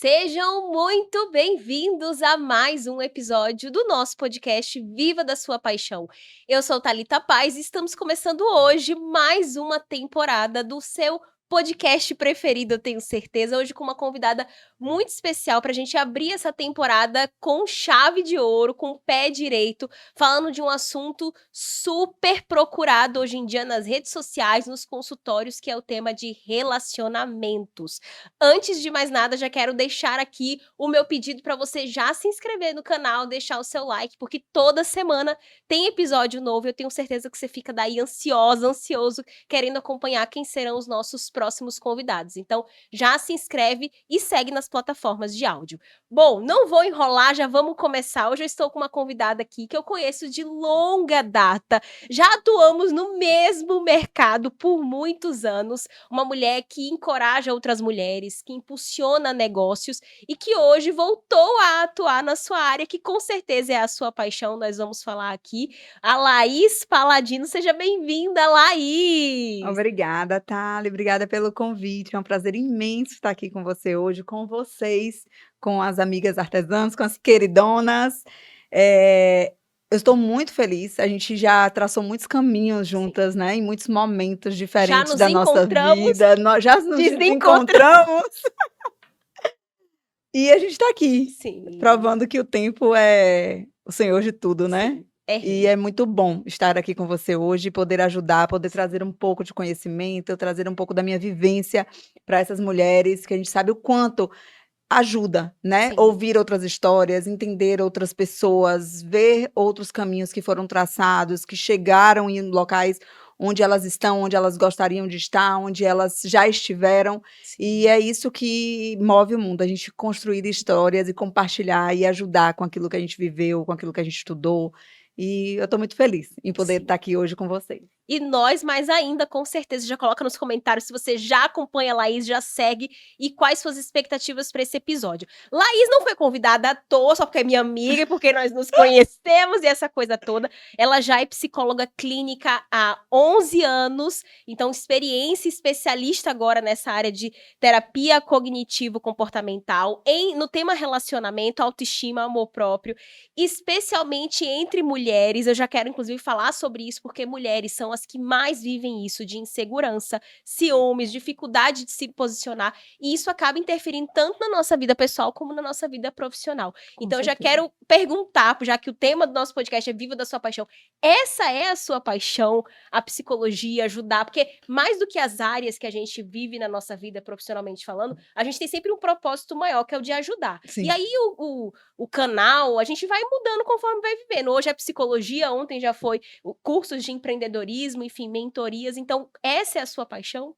Sejam muito bem-vindos a mais um episódio do nosso podcast Viva da Sua Paixão. Eu sou Thalita Paz e estamos começando hoje mais uma temporada do seu podcast preferido, eu tenho certeza. Hoje com uma convidada muito especial para a gente abrir essa temporada com chave de ouro, com o pé direito, falando de um assunto super procurado hoje em dia nas redes sociais, nos consultórios, que é o tema de relacionamentos. Antes de mais nada, já quero deixar aqui o meu pedido para você já se inscrever no canal, deixar o seu like, porque toda semana tem episódio novo. Eu tenho certeza que você fica daí ansioso, querendo acompanhar quem serão os nossos próximos convidados. Então, já se inscreve e segue nas plataformas de áudio. Bom, não vou enrolar, já vamos começar. Hoje eu estou com uma convidada aqui que eu conheço de longa data. Já atuamos no mesmo mercado por muitos anos. Uma mulher que encoraja outras mulheres, que impulsiona negócios e que hoje voltou a atuar na sua área, que com certeza é a sua paixão. Nós vamos falar aqui. A Laís Paladino, seja bem-vinda, Laís! Obrigada, Thali, obrigada pelo convite, é um prazer imenso estar aqui com você hoje, com vocês, com as amigas artesãs, com as queridonas. Eu estou muito feliz, a gente já traçou muitos caminhos juntas, né, em muitos momentos diferentes da nossa vida, nós já nos desencontramos. E a gente está aqui, provando que o tempo é o senhor de tudo, né? Sim. E é muito bom estar aqui com você hoje, poder ajudar, poder trazer um pouco de conhecimento, trazer um pouco da minha vivência para essas mulheres, que a gente sabe o quanto ajuda, né? Sim. Ouvir outras histórias, entender outras pessoas, ver outros caminhos que foram traçados, que chegaram em locais onde elas estão, onde elas gostariam de estar, onde elas já estiveram. Sim. E é isso que move o mundo, a gente construir histórias e compartilhar e ajudar com aquilo que a gente viveu, com aquilo que a gente estudou. E eu estou muito feliz em poder estar aqui hoje com vocês. E nós mais ainda, com certeza, já coloca nos comentários se você já acompanha a Laís, já segue, e quais suas expectativas para esse episódio. Laís não foi convidada à toa, só porque é minha amiga e porque nós nos conhecemos e essa coisa toda. Ela já é psicóloga clínica há 11 anos, então experiência especialista agora nessa área de terapia cognitivo-comportamental, no tema relacionamento, autoestima, amor próprio, especialmente entre mulheres. Eu já quero, inclusive, falar sobre isso, porque mulheres são as que mais vivem isso de insegurança, ciúmes, dificuldade de se posicionar, e isso acaba interferindo tanto na nossa vida pessoal como na nossa vida profissional. Então, eu já quero perguntar, já que o tema do nosso podcast é Viva da Sua Paixão, essa é a sua paixão, a psicologia, ajudar? Porque mais do que as áreas que a gente vive na nossa vida profissionalmente falando, a gente tem sempre um propósito maior, que é o de ajudar. Sim. E aí, o canal, a gente vai mudando conforme vai vivendo. Hoje é psicologia, ontem já foi cursos de empreendedorismo, enfim, mentorias. Então, essa é a sua paixão?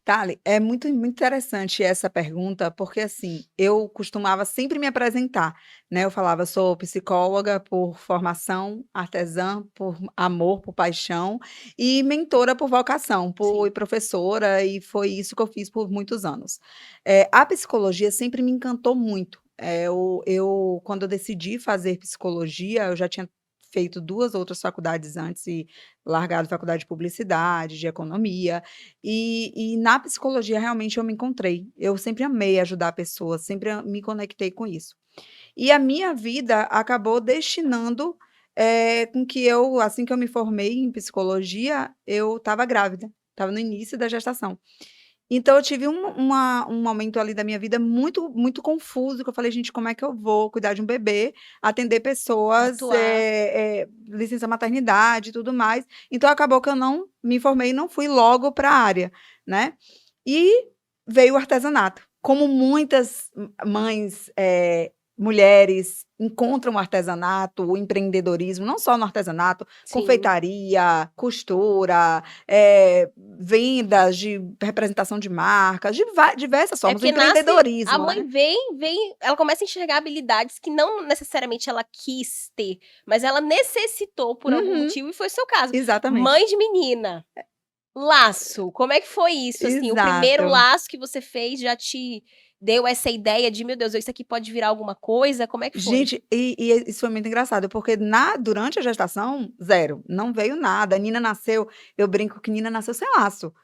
Thali, é muito interessante essa pergunta, porque assim, eu costumava sempre me apresentar, né? Eu falava, sou psicóloga por formação, artesã por amor, por paixão, e mentora por vocação, e professora, e foi isso que eu fiz por muitos anos. A psicologia sempre me encantou muito. Quando eu decidi fazer psicologia, eu já tinha feito 2 outras faculdades antes e largado faculdade de publicidade, de economia, e na psicologia realmente eu me encontrei. Eu sempre amei ajudar pessoas, sempre me conectei com isso. E a minha vida acabou destinando, com que assim que eu me formei em psicologia, eu estava grávida, estava no início da gestação. Então eu tive um momento ali da minha vida muito, muito confuso, que eu falei: "Gente, como é que eu vou cuidar de um bebê, atender pessoas, licença maternidade e tudo mais". Então acabou que eu não me formei e não fui logo para a área, né. E veio o artesanato. Como muitas mães, mulheres encontram o artesanato, o empreendedorismo, não só no artesanato, confeitaria, costura, vendas de representação de marcas, de diversas formas, o empreendedorismo, a mãe vem, ela começa a enxergar habilidades que não necessariamente ela quis ter, mas ela necessitou por algum motivo, e foi o seu caso. Exatamente. Mãe de menina, laço, como é que foi isso, assim? O primeiro laço que você fez já te deu essa ideia de: "Meu Deus, isso aqui pode virar alguma coisa"? Como é que foi? Gente, isso foi muito engraçado, porque durante a gestação, zero, não veio nada. A Nina nasceu, eu brinco que Nina nasceu sem laço.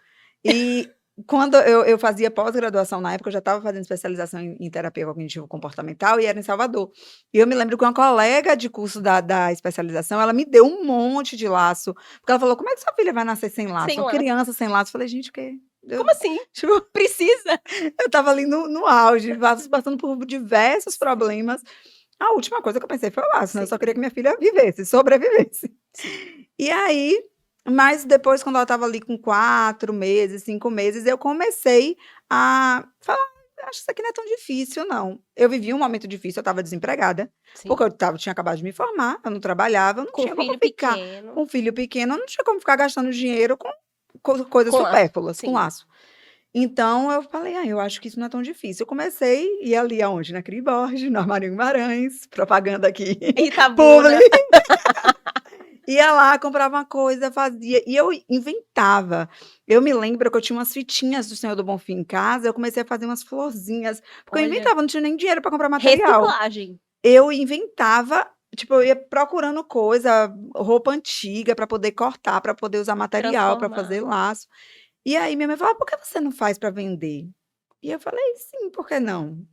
E quando eu fazia pós-graduação na época, eu já estava fazendo especialização em terapia cognitivo-comportamental e era em Salvador. E eu me lembro que uma colega de curso da especialização, ela me deu um monte de laço, porque ela falou: "Como é que sua filha vai nascer sem laço? Sem Uma laço. criança sem laço". Eu falei: "Gente, o quê?". Eu Como assim? tipo, Precisa? eu estava ali no auge, passando por diversos problemas. A última coisa que eu pensei foi o laço, né, eu só Sim, queria que minha filha vivesse, sobrevivesse. sim. E aí mas depois quando ela estava ali com 4 meses, 5 meses, eu comecei a falar: "Acho que isso aqui não é tão difícil não". Eu vivi um momento difícil, eu estava desempregada, porque Sim. tinha acabado de me formar, eu não trabalhava, eu não Com tinha como filho ficar pequeno, com um filho pequeno, eu não tinha como ficar gastando dinheiro com coisas com laço. supérfluas, com Sim. laço. Então eu falei: "Ah, eu acho que isso não é tão difícil". Eu comecei, ia ali aonde? Na Cris Borges, no Armarinho Guimarães, propaganda aqui, publi. Itabuna. Ia lá, comprava uma coisa, fazia e eu inventava. Eu me lembro que eu tinha umas fitinhas do Senhor do Bonfim em casa, eu comecei a fazer umas florzinhas, porque eu Olha, inventava, não tinha nem dinheiro para comprar material. reciclagem, Eu inventava, tipo, eu ia procurando coisa, roupa antiga para poder cortar, para poder usar material, para fazer transformar. laço. E aí minha mãe falava: "Por que você não faz para vender?". E eu falei: "Sim, por que não?".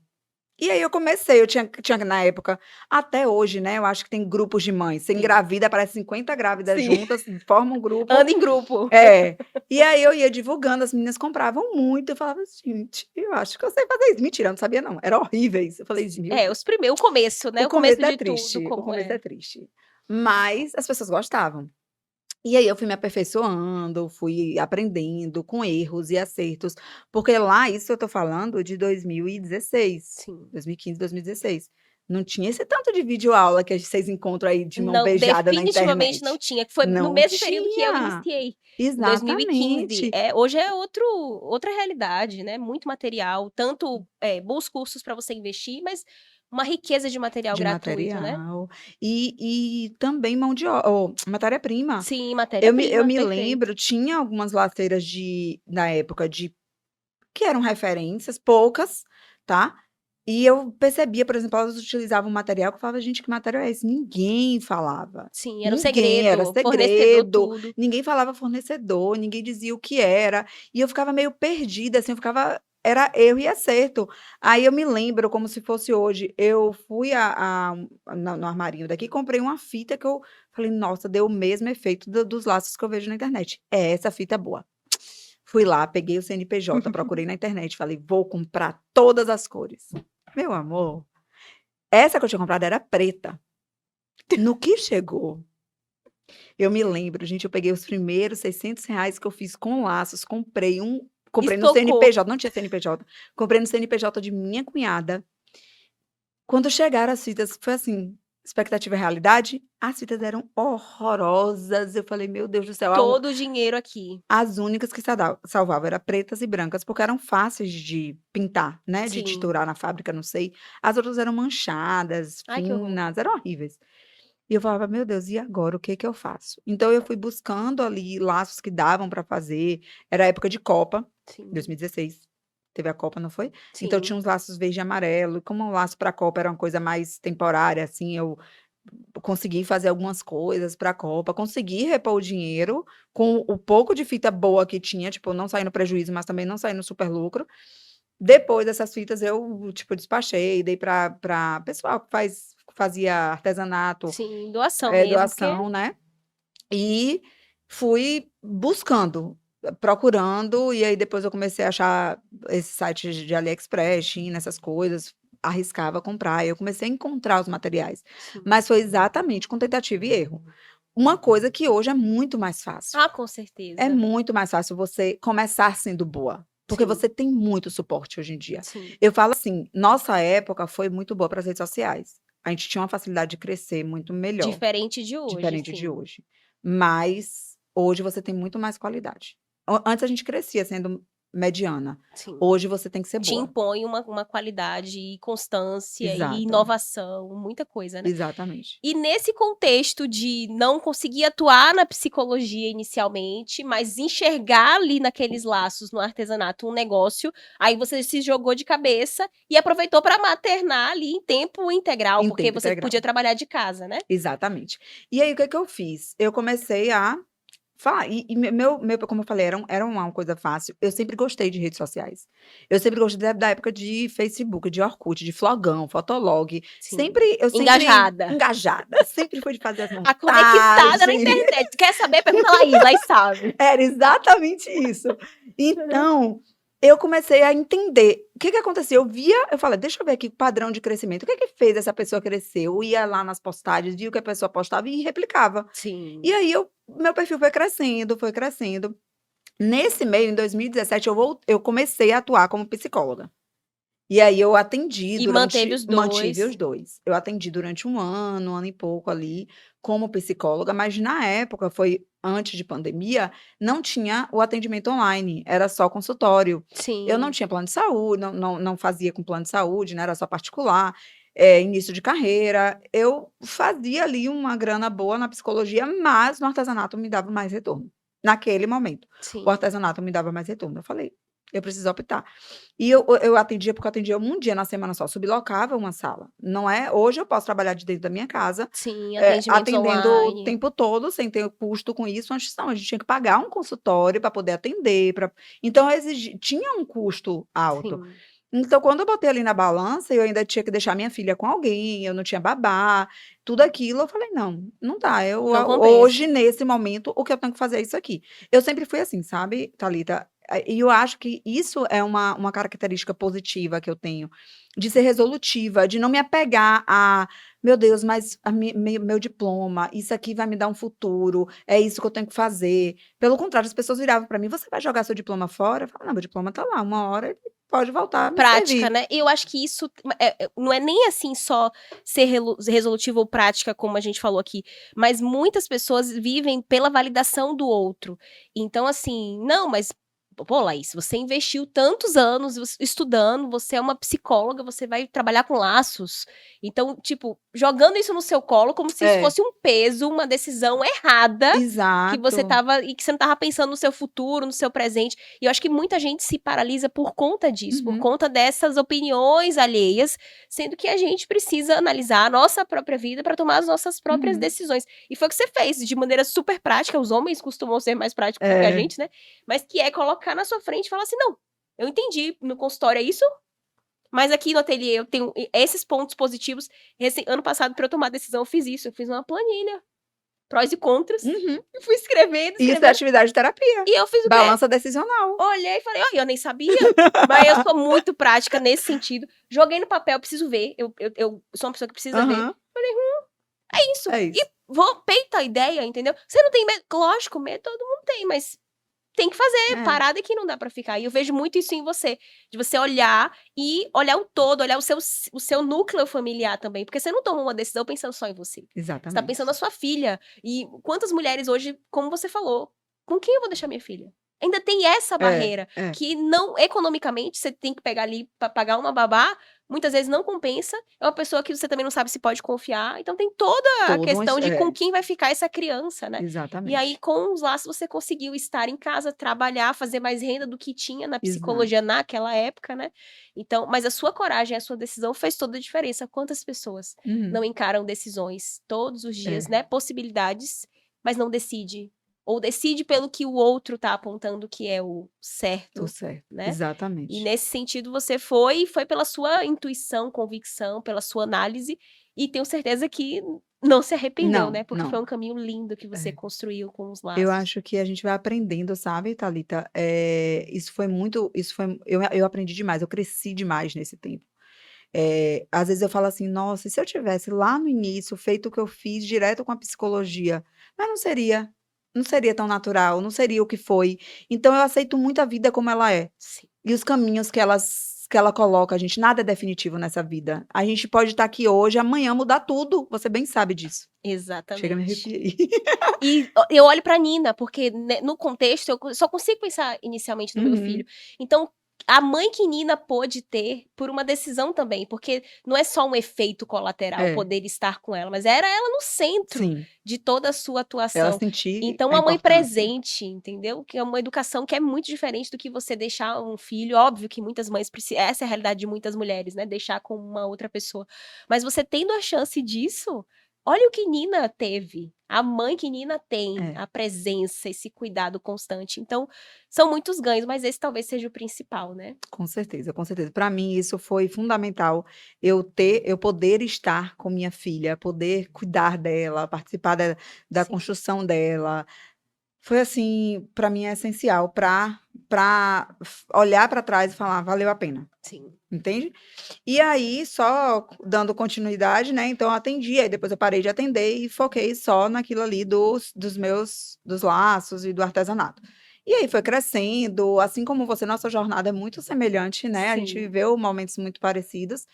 E aí eu comecei, eu tinha na época, até hoje, né, eu acho que tem grupos de mães, você Sim, engravida, aparece 50 grávidas sim. juntas, forma um grupo. Anda em grupo. É. E aí eu ia divulgando, as meninas compravam muito, eu falava: "Gente, eu acho que eu sei fazer isso". Mentira, eu não sabia não, era horríveis. Eu falei: "Meu É, Deus". os primeiros, o começo, O né, o começo começo é de tudo, triste, o como começo é. é triste. Mas as pessoas gostavam. E aí eu fui me aperfeiçoando, fui aprendendo com erros e acertos, porque lá, isso eu tô falando de 2016, Sim. 2015, 2016. Não tinha esse tanto de videoaula que vocês encontram aí de mão Não, beijada na definitivamente não internet. tinha, que foi no Não mesmo período que eu tinha. iniciei, em 2015. Exatamente. Hoje é outra realidade, né, muito material, tanto, bons cursos para você investir, mas uma riqueza de material De gratuito, né. material. E também mão de o matéria-prima. Sim, Eu matéria-prima, me perfeito. lembro, tinha algumas laceiras na época de que eram referências, poucas, tá. E eu percebia, por exemplo, elas utilizavam um material que eu falava: "Gente, que material é esse?". Ninguém falava. Sim, era um Ninguém, era segredo, fornecedor segredo, tudo. ninguém falava fornecedor, ninguém dizia o que era, e eu ficava meio perdida, assim, eu ficava era erro e acerto. Aí eu me lembro como se fosse hoje, eu fui no armarinho daqui, comprei uma fita que eu falei: "Nossa, deu o mesmo efeito dos laços que eu vejo na internet. É essa fita boa". Fui lá, peguei o CNPJ, procurei na internet, falei: "Vou comprar todas as cores". Meu amor, essa que eu tinha comprado era preta. No que chegou, eu me lembro, gente, eu peguei os primeiros R$ 600 que eu fiz com laços, comprei no Estocou. CNPJ, não tinha CNPJ, comprei no CNPJ de minha cunhada. Quando chegaram as fitas, foi assim, expectativa e realidade, as fitas eram horrorosas, eu falei: "Meu Deus do céu". Todo o dinheiro aqui. As únicas que salvavam era pretas e brancas, porque eram fáceis de pintar, né, de Sim. tinturar na fábrica, não sei. As outras eram manchadas, Ai, que horror. finas, eram horríveis. E eu falava: "Meu Deus, e agora, o que que eu faço?". Então eu fui buscando ali laços que davam para fazer, era época de Copa, Sim, 2016, teve a Copa, não foi? Então sim. tinha uns laços verde e amarelo, e como o laço para a Copa era uma coisa mais temporária, assim, eu consegui fazer algumas coisas para a Copa, consegui repor o dinheiro com o pouco de fita boa que tinha, tipo, não saí no prejuízo, mas também não saí no super lucro. Depois dessas fitas eu, tipo, despachei, dei para pessoal que fazia artesanato, Sim, doação mesmo, porque doação, né. E fui buscando, procurando, e aí depois eu comecei a achar esses sites de AliExpress, China, essas coisas, arriscava comprar, e eu comecei a encontrar os materiais. sim. Mas foi exatamente com tentativa e erro. Uma coisa que hoje é muito mais fácil. Ah, com É certeza. muito mais fácil você começar sendo boa, porque Sim, você tem muito suporte hoje em dia. sim. Eu falo assim, nossa época foi muito boa para as redes sociais. A gente tinha uma facilidade de crescer muito melhor. Diferente de hoje, Diferente de sim. hoje. Mas hoje você tem muito mais qualidade. Antes a gente crescia sendo mediana, Sim. hoje você tem que ser Te boa. impõe uma qualidade e constância e Exato, inovação, muita coisa, né. exatamente. E nesse contexto de não conseguir atuar na psicologia inicialmente, mas enxergar ali naqueles laços, no artesanato, um negócio, aí você se jogou de cabeça e aproveitou para maternar ali em tempo integral, Em porque tempo você integral. podia trabalhar de casa, né? Exatamente. E aí o que que eu fiz? Eu comecei a Como eu falei, era uma coisa fácil. Eu sempre gostei de redes sociais. Eu sempre gostei da época de Facebook, de Orkut, de Flogão, Fotolog. Sim. Eu sempre Engajada. engajada, sempre fui de fazer as A conectada na montagens. internet. Quer saber? Pergunta a Laís, Laís sabe. Era exatamente isso. Então, eu comecei a entender. O que que acontecia? Eu falei, deixa eu ver aqui o padrão de crescimento. O que que fez essa pessoa crescer? Eu ia lá nas postagens, via o que a pessoa postava e replicava. Sim. E aí, meu perfil foi crescendo, foi crescendo. Nesse meio, em 2017, eu comecei a atuar como psicóloga. E aí eu atendi E manteve os mantive dois. os 2. Eu atendi durante um ano e pouco ali, como psicóloga, mas na época, foi antes de pandemia, não tinha o atendimento online, era só consultório. Eu não Sim. tinha plano de saúde, não fazia com plano de saúde, né, era só particular, início de carreira. Eu fazia ali uma grana boa na psicologia, mas no artesanato me dava mais retorno, naquele momento. O Sim. artesanato me dava mais retorno. Eu falei: "Eu preciso optar". E eu atendia, porque eu atendia um dia na semana só, sublocava uma sala. Não é hoje eu posso trabalhar de dentro da minha casa, Sim, atendimentos atendendo o online. tempo todo, sem ter custo com isso. Antes não, a gente tinha que pagar um consultório para poder atender, então tinha um custo alto. Sim. Então, quando eu botei ali na balança, eu ainda tinha que deixar minha filha com alguém, eu não tinha babá, tudo aquilo, eu falei: "Não, não dá, Não hoje, compensa. nesse momento, o que eu tenho que fazer é isso aqui". Eu sempre fui assim, sabe, Thalita, e eu acho que isso é uma característica positiva que eu tenho, de ser resolutiva, de não me apegar a: "Meu Deus, mas meu diploma, isso aqui vai me dar um futuro, é isso que eu tenho que fazer". Pelo contrário, as pessoas viravam para mim: "Você vai jogar seu diploma fora?" Eu falava: "Não, meu diploma tá lá, uma hora ele pode voltar a me Prática, servir". né. E eu acho que isso não é nem, assim, só ser resolutiva ou prática, como a gente falou aqui, mas muitas pessoas vivem pela validação do outro. Então, assim: "Não, mas, pô, Laís, você investiu tantos anos estudando, você é uma psicóloga, você vai trabalhar com laços". Então, tipo, jogando isso no seu colo como se isso É, fosse um peso, uma decisão errada, que você exato. estava e que você não estava pensando no seu futuro, no seu presente. E eu acho que muita gente se paralisa por conta disso, por Uhum, conta dessas opiniões alheias, sendo que a gente precisa analisar a nossa própria vida para tomar as nossas próprias uhum. decisões. E foi o que você fez, de maneira super prática, os homens costumam ser mais práticos do que a É, gente, né, mas que é colocar na sua frente e falar assim: "Não, eu entendi, no consultório é isso, mas aqui no ateliê eu tenho esses pontos positivos. Ano passado, para eu tomar decisão, eu fiz isso, eu fiz uma planilha, prós e contras, uhum. e fui escrevendo, Isso é escrevendo, atuidade de terapia, e eu fiz o quê? balança decisional. Olhei e falei: "Olha, eu nem sabia", mas eu sou muito prática nesse sentido. Joguei no papel, preciso ver, eu sou uma pessoa que precisa ver. Aham, É isso. é E isso. vou peita a ideia, entendeu. Você não tem medo? Lógico, medo todo mundo tem, mas tem que fazer, É, parada que não dá pra ficar. E eu vejo muito isso em você, de você olhar e olhar o todo, olhar o seu núcleo familiar também, porque você não toma uma decisão pensando só em você. Você tá pensando exatamente. na sua filha. E quantas mulheres hoje, como você falou, com quem eu vou deixar minha filha? Ainda tem essa É, barreira, é. que não economicamente, você tem que pegar ali pra pagar uma babá, muitas vezes não compensa, é uma pessoa que você também não sabe se pode confiar, então tem toda a Todo um questão de com é, quem vai ficar essa criança, né. E aí, exatamente. com os laços, você conseguiu estar em casa, trabalhar, fazer mais renda do que tinha na psicologia Exato. naquela época, né. Então, mas a sua coragem, a sua decisão fez toda a diferença. Quantas pessoas Uhum. não encaram decisões todos os dias, É, né, possibilidades, mas não decide, ou decide pelo que o outro tá apontando que é o o certo, certo. né. E Exatamente. nesse sentido você foi pela sua intuição, convicção, pela sua análise, e tenho certeza que não se arrependeu, Não, né, porque foi não. um caminho lindo que você É. construiu com os Eu laços. acho que a gente vai aprendendo, sabe, Thalita? Eu aprendi demais, eu cresci demais nesse tempo. Às vezes eu falo assim: "Nossa, e se eu tivesse lá no início feito o que eu fiz direto com a psicologia?" Mas não seria tão natural, não seria o que foi. Então eu aceito muito a vida como ela é, Sim, e os caminhos que ela coloca a gente, nada é definitivo nessa vida. A gente pode estar aqui hoje, amanhã mudar tudo, você bem sabe disso. Chega, me exatamente. arrepiei. E eu olho pra Nina, porque, né, no contexto só consigo pensar inicialmente no meu filho. Uhum. Então, a mãe que Nina pôde ter por uma decisão também, porque não é só um efeito colateral É, poder estar com ela, mas era ela no centro sim. de toda a sua Ela atuação. sentir Então a uma mãe importância. presente, entendeu? Que é uma educação que é muito diferente do que você deixar um filho, óbvio que muitas mães essa é a realidade de muitas mulheres, né, deixar com uma outra pessoa. Mas você tendo a chance disso, olha o que Nina teve, a mãe que Nina tem, É. a presença, esse cuidado constante. Então, são muitos ganhos, mas esse talvez seja o principal, né. Com certeza, com certeza. Para mim isso foi fundamental, eu poder estar com minha filha, poder cuidar dela, participar da Sim, construção dela. Foi assim, para mim é essencial para olhar para trás e falar: "Valeu a pena", sim. entende? E aí só dando continuidade, né, então eu atendi, aí depois eu parei de atender e foquei só naquilo ali dos laços e do artesanato. E aí foi crescendo, assim como você, nossa jornada é muito semelhante, né, a gente Sim. viveu momentos muito parecidos.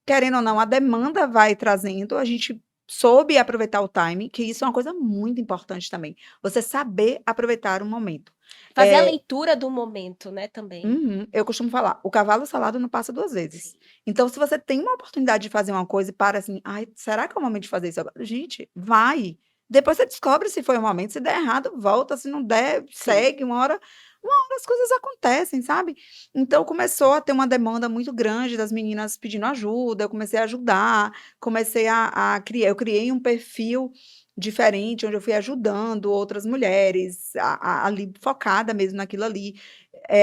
Querendo ou não, a demanda vai trazendo, a gente soube aproveitar o timing, que isso é uma coisa muito importante também, você saber aproveitar o momento. Fazer a Eh leitura do momento, né, também. Uhum. Eu costumo falar: "O cavalo salado não passa 2 vezes". Sim. Então, se você tem uma oportunidade de fazer uma coisa e para assim: "Ai, será que é o momento de fazer isso agora?". Gente, vai. Depois você descobre se foi o momento, se der errado, volta, se não der, Sim. segue, uma hora as coisas acontecem, sabe. Então começou a ter uma demanda muito grande das meninas pedindo ajuda, eu comecei a ajudar, comecei a criar eu criei um perfil diferente, onde eu fui ajudando outras mulheres, ali focada mesmo naquilo ali.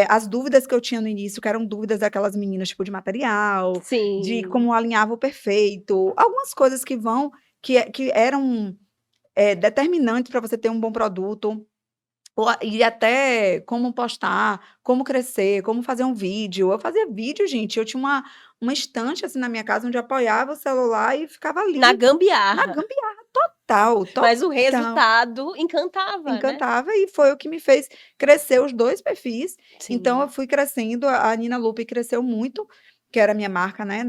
As dúvidas que eu tinha no início, que eram dúvidas daquelas meninas, tipo, de material, de Sim. como alinhava o perfeito, algumas coisas que eram, determinantes para você ter um bom produto, e até como postar, como crescer, como fazer um vídeo. Eu fazia vídeo, gente, eu tinha uma estante, assim, na minha casa, onde eu apoiava o celular e ficava Na ali, na gambiarra, gambiarra total, mas o total. resultado encantava, né. Encantava e foi o que me fez crescer os 2 perfis, então eu Sim. fui crescendo, a Nina Lupe cresceu muito, que era a minha marca, né,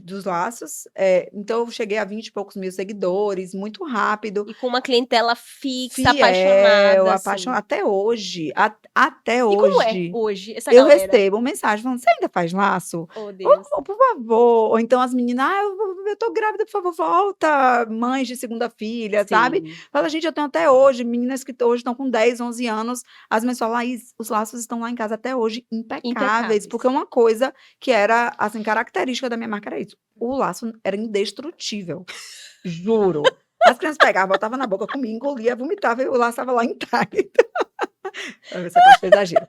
dos laços, então eu cheguei a 20 e poucos mil seguidores, muito rápido, E com uma clientela fixa, fiel, apaixonada, assim. apaixonada até hoje, até E como é hoje, hoje essa eu galera? recebo mensagem falando: "Você ainda faz laço? Oh, Deus. Por favor", ou então as meninas: "Ah, eu tô grávida, por favor, volta", mães de segunda filha, sabe. Sim, Fala: "Gente, eu tenho até hoje", meninas que hoje estão com 10, 11 anos, as mães falam: "Laís, os laços estão lá em casa até hoje impecáveis", porque impecáveis. uma coisa que era, assim, característica da minha marca era isso, o laço era indestrutível, juro. As crianças pegavam, botavam na boca, comia, engolia, vomitava e o laço estava lá intacto. Essa parte foi exagero.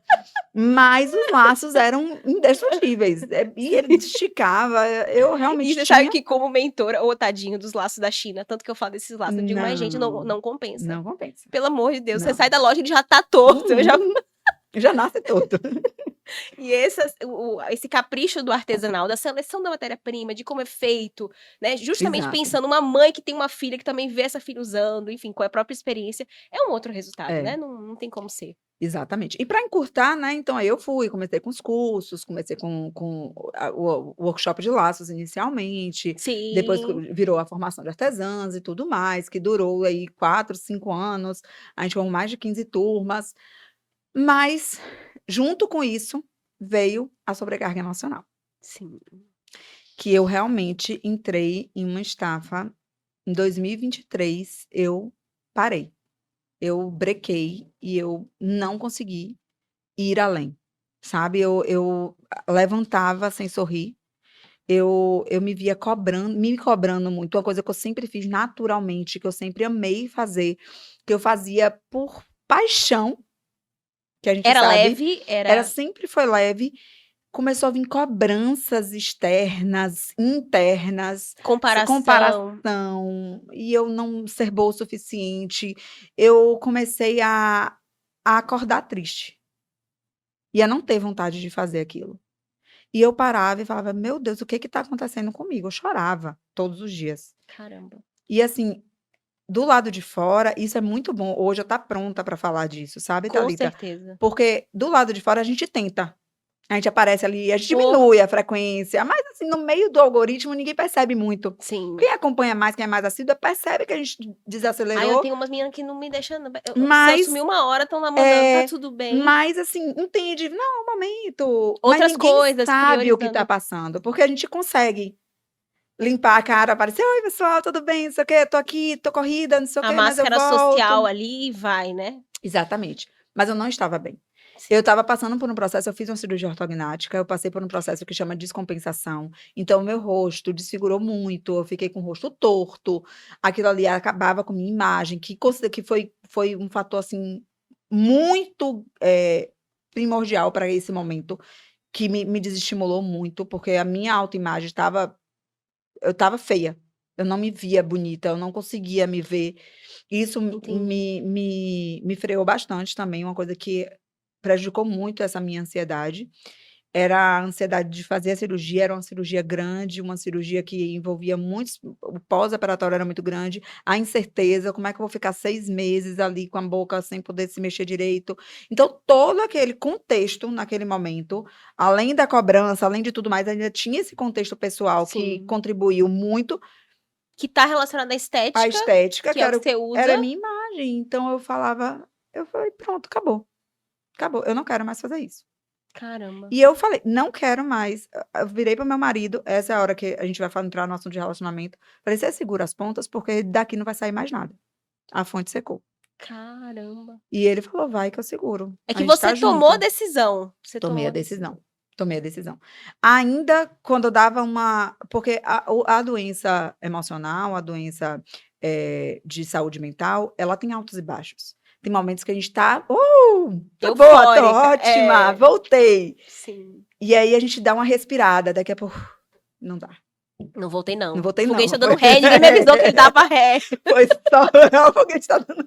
Mas os laços eram indestrutíveis, e ele esticava, eu E realmente você sabe tinha que como mentora ô, tadinho dos laços da China, tanto que eu falo desses laços, eu digo: "Mas gente, não não, não compensa. não compensa. Pelo amor de Deus, você Não. sai da loja, ele já tá torto, eu já". Uhum. Já nasce todo. E essas esse capricho do artesanal, da seleção da matéria-prima, de como é feito, né, justamente Exato. pensando uma mãe que tem uma filha que também vê essa filha usando, enfim, com a própria experiência, é um outro resultado, É, né, não tem como ser. exatamente. E para encurtar, né, então aí eu fui, comecei com os cursos, comecei com o workshop de laços inicialmente, depois Sim, virou a formação de artesãs e tudo mais, que durou aí 4, 5 anos, a gente com mais de 15 turmas, mas junto com isso veio a sobrecarga emocional. sim. Que eu realmente entrei em uma estafa. Em 2023, eu parei, eu brequei e eu não consegui ir além, sabe. Eu levantava sem sorrir, eu me via me cobrando muito, uma coisa que eu sempre fiz naturalmente, que eu sempre amei fazer, que eu fazia por paixão, que a gente Era sabe, leve, era era sempre foi leve. Começou a vir cobranças externas, internas, comparação. comparação, e eu não ser boa o suficiente, eu comecei a acordar triste, e a não ter vontade de fazer aquilo. E eu parava e falava: "Meu Deus, o que está acontecendo comigo?". Eu chorava todos os dias. Caramba, E assim, do lado de fora, isso é muito bom, hoje eu estar pronta para falar disso, sabe, com Thalita? certeza. Porque do lado de fora a gente tenta. A gente aparece ali, a gente Oh, diminui a frequência, mas assim, no meio do algoritmo ninguém percebe muito. sim. Quem acompanha mais, quem é mais assíduo, percebe que a gente Aí eu desacelerou, tenho umas meninas que não me deixam não, se eu mas sumir uma hora, estão lá mandando: "Tá é, tudo bem". mas assim, entende, não, é um momento, mas Outras ninguém coisas, sabe o que está priorizando. passando, porque a gente consegue limpar a cara, aparecer: "Oi pessoal, tudo bem, não sei o quê, tô aqui, tô corrida, não sei o A quê, mas eu máscara social volto". ali e vai, né. Exatamente, mas eu não estava bem. Eu estava passando por um processo, eu fiz uma cirurgia ortognática, eu passei por um processo que chama descompensação. Então, meu rosto desfigurou muito, eu fiquei com o rosto torto, aquilo ali acabava com minha imagem, que foi um fator, assim, muito primordial para esse momento, que me desestimulou muito, porque a minha autoimagem estava. Eu estava feia. Eu não me via bonita, eu não conseguia me ver. Isso Entendi. me freou bastante também, uma coisa que prejudicou muito essa minha ansiedade. Era a ansiedade de fazer a cirurgia, era uma cirurgia grande, uma cirurgia que envolvia muitos, o pós-operatório era muito grande, a incerteza, como é que eu vou ficar 6 meses ali com a boca sem poder se mexer direito. Então, todo aquele contexto naquele momento, além da cobrança, além de tudo mais, ainda tinha esse contexto pessoal que Sim. contribuiu muito Que tá relacionado à à estética, estética, que que é o que era você era a usa. minha imagem. Então eu falei: "Pronto, acabou, acabou, eu não quero mais fazer isso". Caramba. E eu falei: "Não quero mais". Eu virei para o meu marido, essa é a hora que a gente vai entrar no assunto de relacionamento. Falei: "Você segura as pontas, porque daqui não vai sair mais nada. A fonte secou". Caramba. E ele falou: "Vai que eu seguro, É a que gente você tá tomou a junta". decisão. Você Tomei tomou a a decisão. decisão, tomei a decisão. Ainda quando eu dava uma porque a doença emocional, a doença, de saúde mental, ela tem altos e baixos. Tem momentos que a gente tá: tô boa, tô Eufórica. ótima, É, voltei". sim. E aí a gente dá uma respirada, daqui a pouco, não dá. Não voltei Não não. voltei O foguete não, tá foi dando ré, ninguém me avisou que ele dava ré. foi só o foguete tá dando.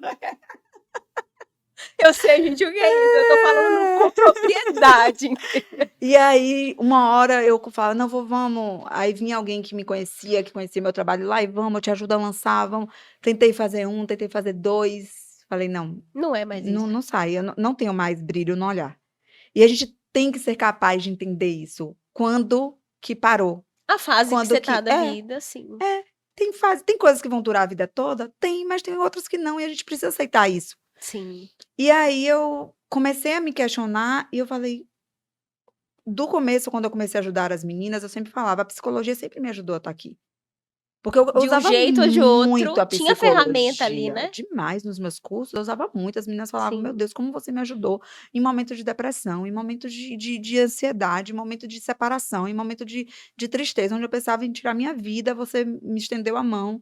Eu sei, gente, o que é isso? Eu tô falando com propriedade. E aí, uma hora eu falava: "Não, vamos". Aí vinha alguém que conhecia meu trabalho lá: "E vamos, eu te ajudo a lançar, vamos". Tentei fazer um, tentei fazer 2, falei: "Não, Não é mais não isso. não sai, eu não tenho mais brilho no olhar". E a gente tem que ser capaz de entender isso, quando que parou, A fase que quando você tá que da vida, sim. tem coisas que vão durar a vida toda? Tem, mas tem outras que não, e a gente precisa aceitar isso. Sim. E aí eu comecei a me questionar e eu falei do começo, quando eu comecei a ajudar as meninas, eu sempre falava: "A psicologia sempre me ajudou a estar aqui". Porque eu De um usava jeito ou de muito outro, a tinha ferramenta ali, psicologia, né? demais nos meus cursos, eu usava muito, as meninas falavam: "Meu Sim. Deus, como você me ajudou em momentos de depressão, em momentos de ansiedade, em momento de separação, em momento de tristeza, onde eu pensava em tirar minha vida, você me estendeu a mão".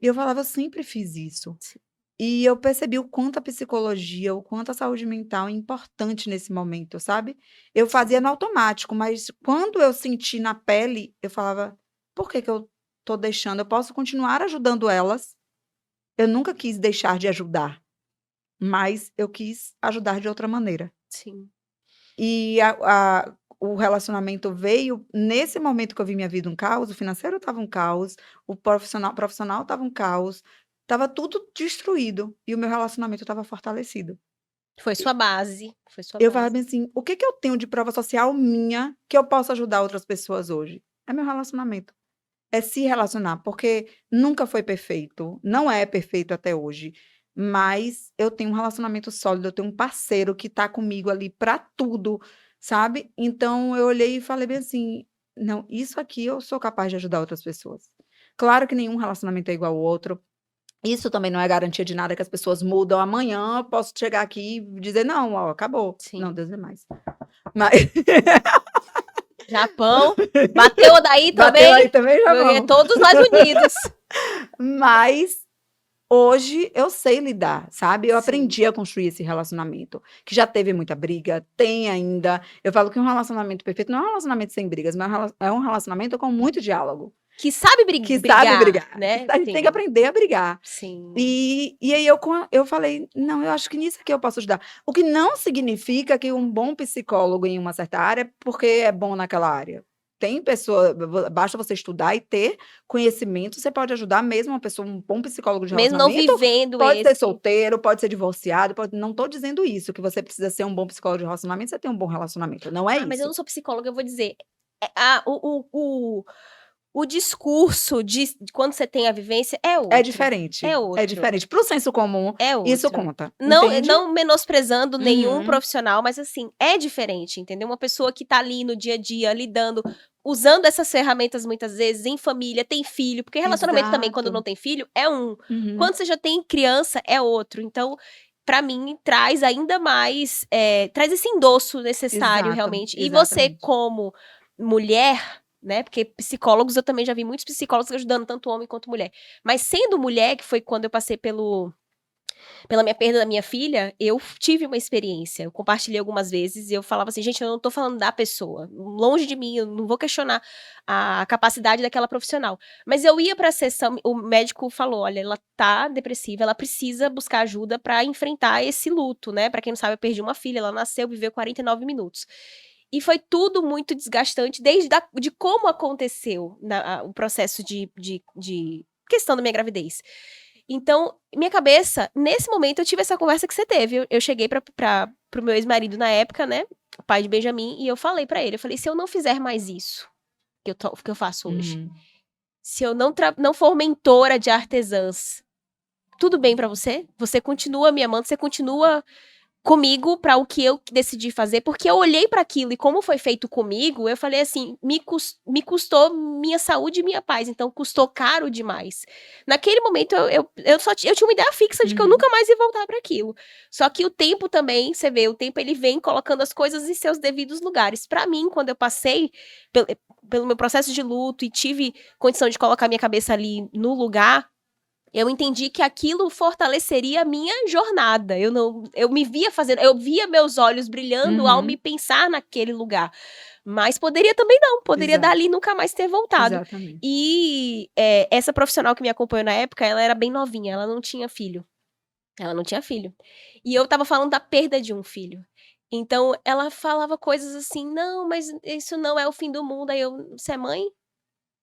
E eu falava: "Eu sempre fiz isso". Sim. E eu percebi o quanto a psicologia, o quanto a saúde mental é importante nesse momento, sabe. Eu fazia Sim. no automático, mas quando eu senti na pele, eu falava: "Por que que eu tô deixando? Eu posso continuar ajudando elas". Eu nunca quis deixar de ajudar, mas eu quis ajudar de outra maneira. Sim. E o relacionamento veio nesse momento que eu vi minha vida um caos, o financeiro estava um caos, o profissional estava um caos, estava tudo destruído e o meu relacionamento estava fortalecido. Foi E sua base, foi sua eu falava base. bem assim: "O que que eu tenho de prova social minha que eu posso ajudar outras pessoas hoje? É meu relacionamento". É se relacionar, porque nunca foi perfeito, não é perfeito até hoje, mas eu tenho um relacionamento sólido, eu tenho um parceiro que tá comigo ali pra tudo, sabe. Então eu olhei e falei bem assim: "Não, isso aqui eu sou capaz de ajudar outras pessoas". Claro que nenhum relacionamento é igual ao outro, isso também não é garantia de nada que as pessoas mudam amanhã, eu posso chegar aqui e dizer: "Não, ó, acabou". Não, Sim. Deus é mais. Mas Japão, bateu daí bateu aí também, também, é Japão? todos nós unidos. Mas hoje eu sei lidar, sabe, eu Sim. aprendi a construir esse relacionamento, que já teve muita briga, tem ainda. Eu falo que um relacionamento perfeito não é um relacionamento sem brigas, mas é um relacionamento com muito diálogo, Que sabe que sabe brigar, brigar, que né? a gente tem que Sim, aprender a brigar. sim. E aí eu falei: "Não, eu acho que nisso aqui eu posso ajudar". O que não significa que um bom psicólogo em uma certa área, porque é bom naquela área. Tem pessoa basta você estudar e ter conhecimento, você pode ajudar mesmo uma pessoa, um bom psicólogo de Mesmo não relacionamento, vivendo pode ser esse. solteiro, pode ser divorciado, não estou dizendo isso, que você precisa ser um bom psicólogo de relacionamento, você tem um bom relacionamento, não é Ah, mas eu não isso. sou psicóloga, eu vou dizer, o discurso de quando você tem a vivência é É outro, é diferente, é outro, diferente. Para o senso comum, é isso outro. conta, Não entende? não menosprezando nenhum Uhum, profissional, mas assim, é diferente, entendeu? Uma pessoa que tá ali no dia a dia lidando, usando essas ferramentas muitas vezes em família, tem filho, porque relacionamento também quando não exato. tem filho é um, Uhum. quando você já tem criança é outro, então pra mim, traz ainda mais, traz esse endosso necessário, Exato, realmente. E você, exatamente. como mulher, né, porque psicólogos, eu também já vi muitos psicólogos ajudando tanto homem quanto mulher. Mas sendo mulher, que foi quando eu passei pela minha perda da minha filha, eu tive uma experiência. Eu compartilhei algumas vezes e eu falava assim, gente, eu não tô falando da pessoa. Longe de mim, eu não vou questionar a capacidade daquela profissional. Mas eu ia pra sessão, o médico falou, olha, ela tá depressiva, ela precisa buscar ajuda pra enfrentar esse luto, né? Pra quem não sabe, eu perdi uma filha, ela nasceu, viveu 49 minutos. E foi tudo muito desgastante, de como aconteceu o processo de questão da minha gravidez. Então, minha cabeça, nesse momento, eu tive essa conversa que você teve. Eu cheguei pro meu ex-marido na época, né? O pai de Benjamin, e eu falei pra ele, eu falei, se eu não fizer mais isso que eu faço hoje, Uhum. se eu não for mentora de artesãs, tudo bem pra você? Você continua me amando, você continua comigo para o que eu decidi fazer, porque eu olhei para aquilo e como foi feito comigo, eu falei assim, me custou minha saúde e minha paz, então custou caro demais. Naquele momento eu tinha uma ideia fixa de que eu Uhum. nunca mais ia voltar para aquilo. Só que o tempo também, você vê, o tempo ele vem colocando as coisas em seus devidos lugares. Para mim, quando eu passei pelo meu processo de luto e tive condição de colocar minha cabeça ali no lugar, eu entendi que aquilo fortaleceria a minha jornada. Eu me via fazendo, eu via meus olhos brilhando ao me Uhum. pensar naquele lugar. Mas poderia também não, poderia Exato, dali nunca mais ter voltado. exatamente. E essa profissional que me acompanhou na época, ela era bem novinha, ela não tinha filho. Ela não tinha filho. E eu estava falando da perda de um filho. Então ela falava coisas assim: "Não, mas isso não é o fim do mundo". Aí eu: "Você é mãe?"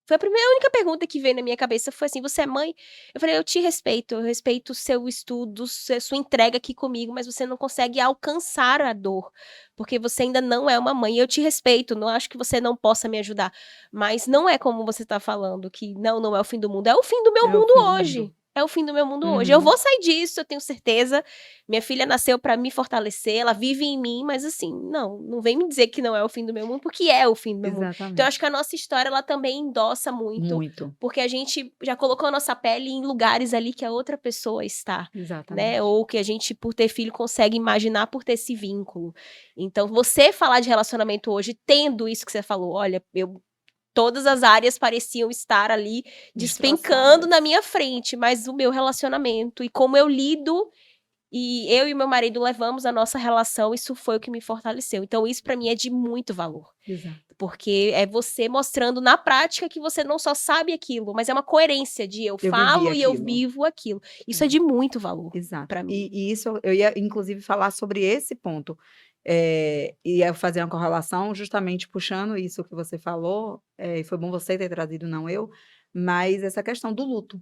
Foi a única pergunta que veio na minha cabeça foi assim: "Você é mãe?" Eu falei: "Eu te respeito, eu respeito o seu estudo, sua entrega aqui comigo, mas você não consegue alcançar a dor, porque você ainda não é uma mãe. Eu te respeito, não acho que você não possa me ajudar, mas não é como você tá falando, que não é o fim do mundo, é o fim do meu É o mundo fim do mundo. hoje. É o fim do meu mundo hoje. Eu Uhum. vou sair disso, eu tenho certeza. Minha filha nasceu pra me fortalecer, ela vive em mim, mas assim, não vem me dizer que não é o fim do meu mundo, porque é o fim do meu mundo". Então eu acho Exatamente. que a nossa história, ela também endossa muito, Muito. porque a gente já colocou a nossa pele em lugares ali que a outra pessoa está, né, Exatamente. ou que a gente, por ter filho, consegue imaginar por ter esse vínculo. Então você falar de relacionamento hoje, tendo isso que você falou: "Olha, eu todas as áreas pareciam estar ali despencando Destroçadas. na minha frente, mas o meu relacionamento e como eu lido e eu e meu marido levamos a nossa relação, isso foi o que me fortaleceu". Então isso pra mim é de muito valor, Exato. porque é você mostrando na prática que você não só sabe aquilo, mas é uma coerência de eu Eu vivi falo e eu aquilo. vivo aquilo. Isso é É, de muito valor exato. pra mim. E isso eu ia inclusive falar sobre esse ponto, ia fazer uma correlação justamente puxando isso que você falou, e foi bom você ter trazido, não eu, mas essa questão do luto.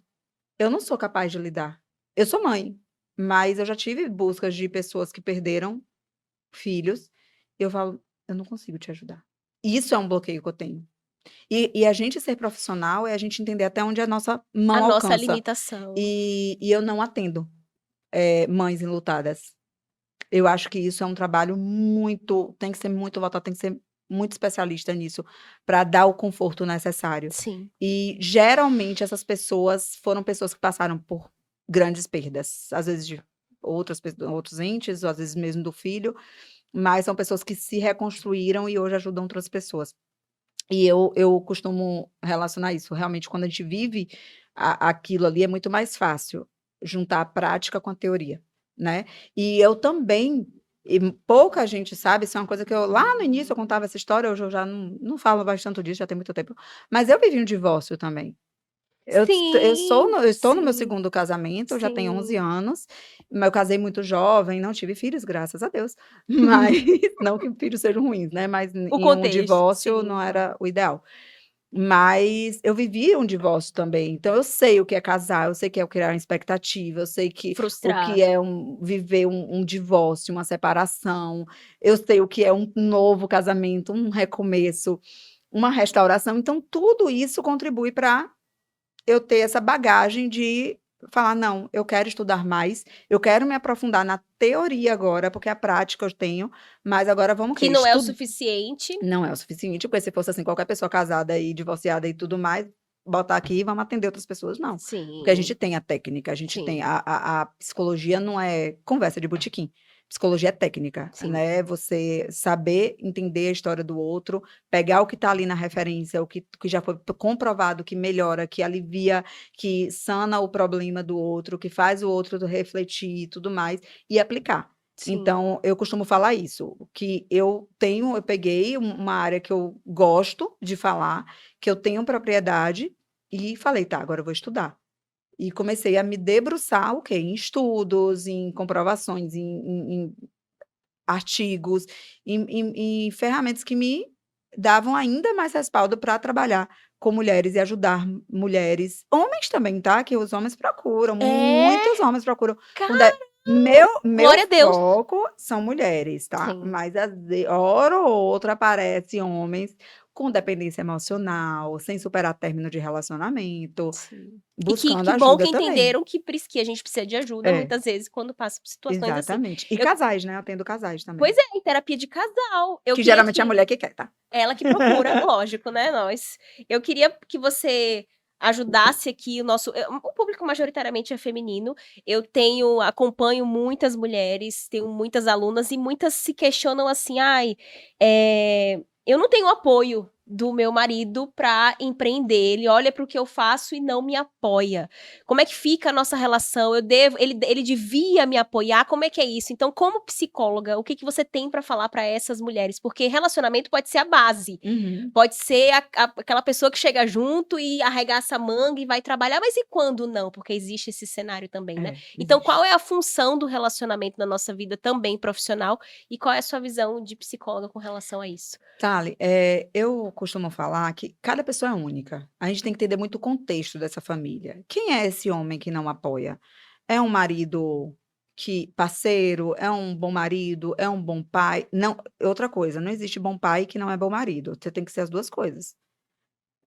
Eu não sou capaz de lidar. Eu sou mãe, mas eu já tive buscas de pessoas que perderam filhos, e eu falo: "Eu não consigo te ajudar". Isso é um bloqueio que eu tenho. E a gente ser profissional é a gente entender até onde a nossa A mão nossa alcança. limitação. E eu não atendo, mães enlutadas. Eu acho que isso é um trabalho muito tem que ser muito voltado, tem que ser muito especialista nisso, para dar o conforto necessário. Sim. E geralmente essas pessoas foram pessoas que passaram por grandes perdas, às vezes de outros entes, ou às vezes mesmo do filho, mas são pessoas que se reconstruíram e hoje ajudam outras pessoas. E eu costumo relacionar isso, realmente quando a gente vive aquilo ali é muito mais fácil juntar a prática com a teoria, né. E eu também, pouca gente sabe, isso é uma coisa que eu lá no início eu contava essa história, hoje eu já não falo mais tanto disso, já tem muito tempo, mas eu vivi um divórcio também. Sim, Eu estou no meu sim, segundo casamento, eu já tenho 11 sim. anos, mas eu casei muito jovem, não tive filhos, graças a Deus, mas não que filhos sejam ruins, né, mas O em um contexto, divórcio sim, não claro. era o ideal. Mas eu vivi um divórcio também, então eu sei o que é casar, eu sei o que é criar uma expectativa, eu sei o que Frustrar. é viver um divórcio, uma separação, eu sei o que é um novo casamento, um recomeço, uma restauração, então tudo isso contribui para eu ter essa bagagem de falar: "Não, eu quero estudar mais, eu quero me aprofundar na teoria agora, porque a prática eu tenho, mas agora vamos o quê? Que não é o suficiente. Não é o suficiente, porque se fosse assim, qualquer pessoa casada e divorciada e tudo mais, botar aqui e vamos atender outras pessoas, não. Porque a gente Sim, tem a técnica, a gente tem sim, a psicologia não é conversa de botequim. Psicologia é técnica, sim, né? Você saber entender a história do outro, pegar o que está ali na referência, o que já foi comprovado que melhora, que alivia, que sana o problema do outro, que faz o outro refletir e tudo mais, e aplicar. sim. Então, eu costumo falar isso, que eu peguei uma área que eu gosto de falar, que eu tenho propriedade, e falei, tá, agora eu vou estudar. E comecei a me debruçar, o quê? Em estudos, em comprovações, em artigos, em ferramentas que me davam ainda mais respaldo para trabalhar com mulheres e ajudar mulheres. Homens também, tá? Que os homens procuram, É, muitos homens procuram. Quando cara, é- meu glória a Deus. foco são mulheres, tá? Sim, Mas hora ou outra aparecem homens com dependência emocional, sem superar término de relacionamento, sim. E que buscando que bom ajuda que também. entenderam que a gente precisa de ajuda É, muitas vezes quando passa por situações assim. exatamente. E Eu casais, né? Eu atendo casais Pois também. é, em terapia de casal. Eu Que queria geralmente é a que mulher que quer, tá? ela que procura, lógico, né, nós. Eu queria que você ajudasse aqui o público majoritariamente é feminino. Eu acompanho muitas mulheres, tenho muitas alunas e muitas se questionam assim: "Ai, eu não tenho apoio do meu marido para empreender, ele olha para o que eu faço e não me apoia. Como é que fica a nossa relação? Ele devia me apoiar, como é que é isso?". Então, como psicóloga, o que que você tem para falar para essas mulheres? Porque relacionamento pode ser a base, Uhum. pode ser aquela pessoa que chega junto e arregaça a manga e vai trabalhar, mas e quando não? Porque existe esse cenário também, né. É, Então qual existe. é a função do relacionamento na nossa vida também profissional, e qual é a sua visão de psicóloga com relação a isso? Thali, eu costumo falar que cada pessoa é única. A gente tem que entender muito o contexto dessa família. Quem é esse homem que não apoia? É um marido que parceiro? É um bom marido? É um bom pai? Não, outra coisa, não existe bom pai que não é bom marido. Você tem que ser as duas coisas.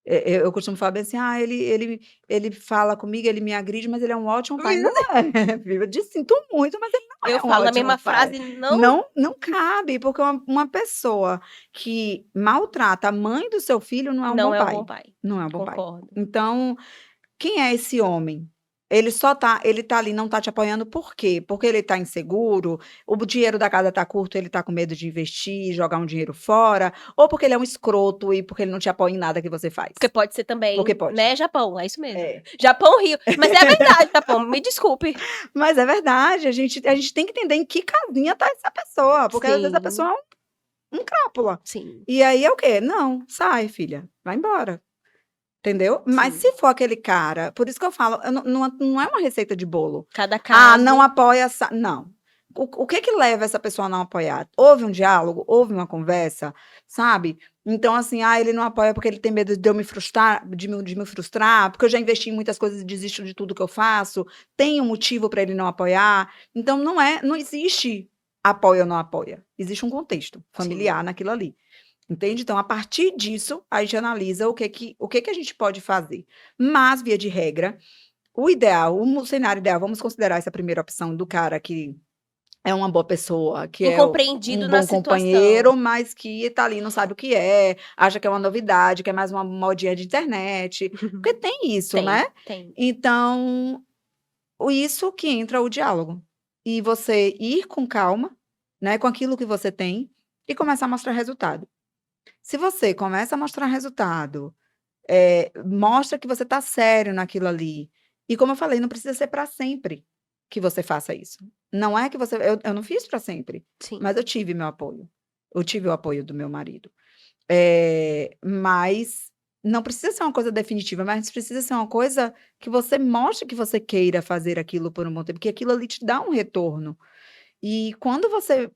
Eu costumo falar bem assim: "Ah, ele fala comigo, ele me agride, mas ele é um ótimo pai". Não é, filho, eu te sinto muito, mas ele não Eu é um falo a ótimo mesma pai. frase, não Não cabe, porque uma pessoa que maltrata a mãe do seu filho não é um bom não é um bom pai, pai. não é um bom pai. Concordo. Então, quem é esse homem? Ele tá ali, não tá te apoiando por quê? Porque ele tá inseguro, o dinheiro da casa tá curto, ele tá com medo de investir, jogar um dinheiro fora, ou porque ele é um escroto e porque ele não te apoia em nada que você faz? Porque pode ser Porque também, pode. né, Japão, é isso mesmo. É. Japão, Rio, mas é verdade, Japão, me desculpe. Mas é verdade, a gente tem que entender em que casinha tá essa pessoa, porque às vezes a pessoa Sim, é um crápula. sim, E aí é o quê? Não, sai filha, vai embora, entendeu? Mas sim. se for aquele cara, por isso que eu falo, eu não é uma receita de bolo. Cada Ah, não caso apoia, não. O que que leva essa pessoa a não apoiar? Houve um diálogo? Houve uma conversa? Sabe? Então, assim, ele não apoia porque ele tem medo de eu me frustrar, de me frustrar, porque eu já investi em muitas coisas e desisto de tudo que eu faço. Tem um motivo para ele não apoiar. Então, não existe apoia ou não apoia. Existe um contexto sim, familiar naquilo ali. Entende? Então, a partir disso, a gente analisa o que que a gente pode fazer. Mas, via de regra, o ideal, o cenário ideal, vamos considerar essa primeira opção do cara que é uma boa pessoa, que é um incompreendido na bom situação. companheiro, mas que tá ali, não sabe o que é, acha que é uma novidade, que é mais uma modinha de internet, porque tem isso, Tem, né? tem. Então, isso que entra o diálogo. E você ir com calma, né, com aquilo que você tem e começar a mostrar resultado. Se você começa a mostrar resultado, mostra que você tá sério naquilo ali. E como eu falei, não precisa ser para sempre que você faça isso. Não é que eu não fiz para sempre, Sim, mas eu tive meu apoio. Eu tive o apoio do meu marido. Mas não precisa ser uma coisa definitiva, mas precisa ser uma coisa que você mostre que você queira fazer aquilo por um bom tempo, porque aquilo ali te dá um retorno. E quando você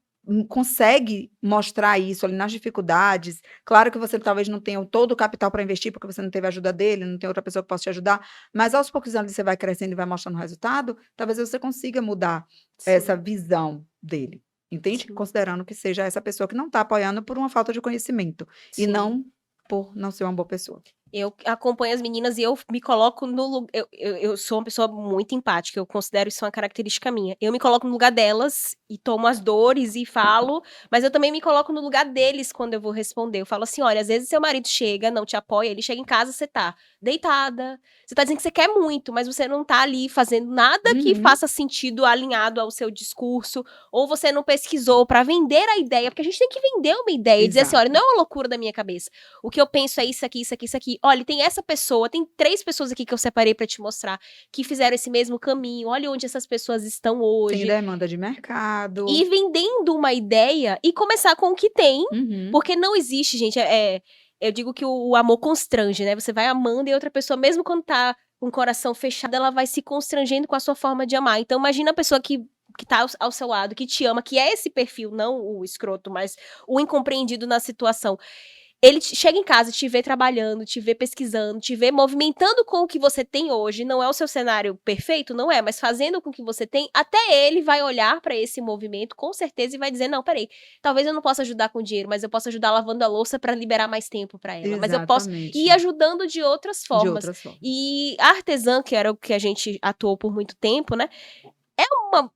consegue mostrar isso ali nas dificuldades, claro que você talvez não tenha todo o capital para investir, porque você não teve a ajuda dele, não tem outra pessoa que possa te ajudar, mas aos poucos anos você vai crescendo e vai mostrando o resultado, talvez você consiga mudar essa sim, visão dele, entende? sim, Considerando que seja essa pessoa que não está apoiando por uma falta de conhecimento e sim. não por não ser uma boa pessoa. Eu acompanho as meninas e eu me coloco no lugar. Eu sou uma pessoa muito empática, eu considero isso uma característica minha. Eu me coloco no lugar delas e tomo as dores e falo, mas eu também me coloco no lugar deles quando eu vou responder. Eu falo assim: olha, às vezes seu marido chega, não te apoia, ele chega em casa, você tá deitada. Você tá dizendo que você quer muito, mas você não tá ali fazendo nada que Uhum. faça sentido alinhado ao seu discurso, ou você não pesquisou pra vender a ideia, porque a gente tem que vender uma ideia e dizer assim: olha, não Exato. é uma loucura da minha cabeça. O que eu penso é isso aqui, isso aqui, isso aqui. Olha, tem essa pessoa, tem 3 pessoas aqui que eu separei pra te mostrar, que fizeram esse mesmo caminho. Olha onde essas pessoas estão Tem hoje. demanda de mercado. E vendendo uma ideia e começar com o que tem, Uhum. porque não existe, gente, eu digo que o amor constrange, né? Você vai amando e outra pessoa, mesmo quando tá com o coração fechado, ela vai se constrangendo com a sua forma de amar. Então imagina a pessoa que tá ao seu lado, que te ama, que é esse perfil, não o escroto, mas o incompreendido na situação. Ele chega em casa, te vê trabalhando, te vê pesquisando, te vê movimentando com o que você tem hoje. Não é o seu cenário perfeito, não é, mas fazendo com o que você tem, até ele vai olhar pra esse movimento, com certeza, e vai dizer: não, peraí, talvez eu não possa ajudar com dinheiro, mas eu posso ajudar lavando a louça pra liberar mais tempo pra ela. Mas eu posso ir Exatamente. ajudando de outras De formas. outras formas. E a artesã, que era o que a gente atuou por muito tempo, né?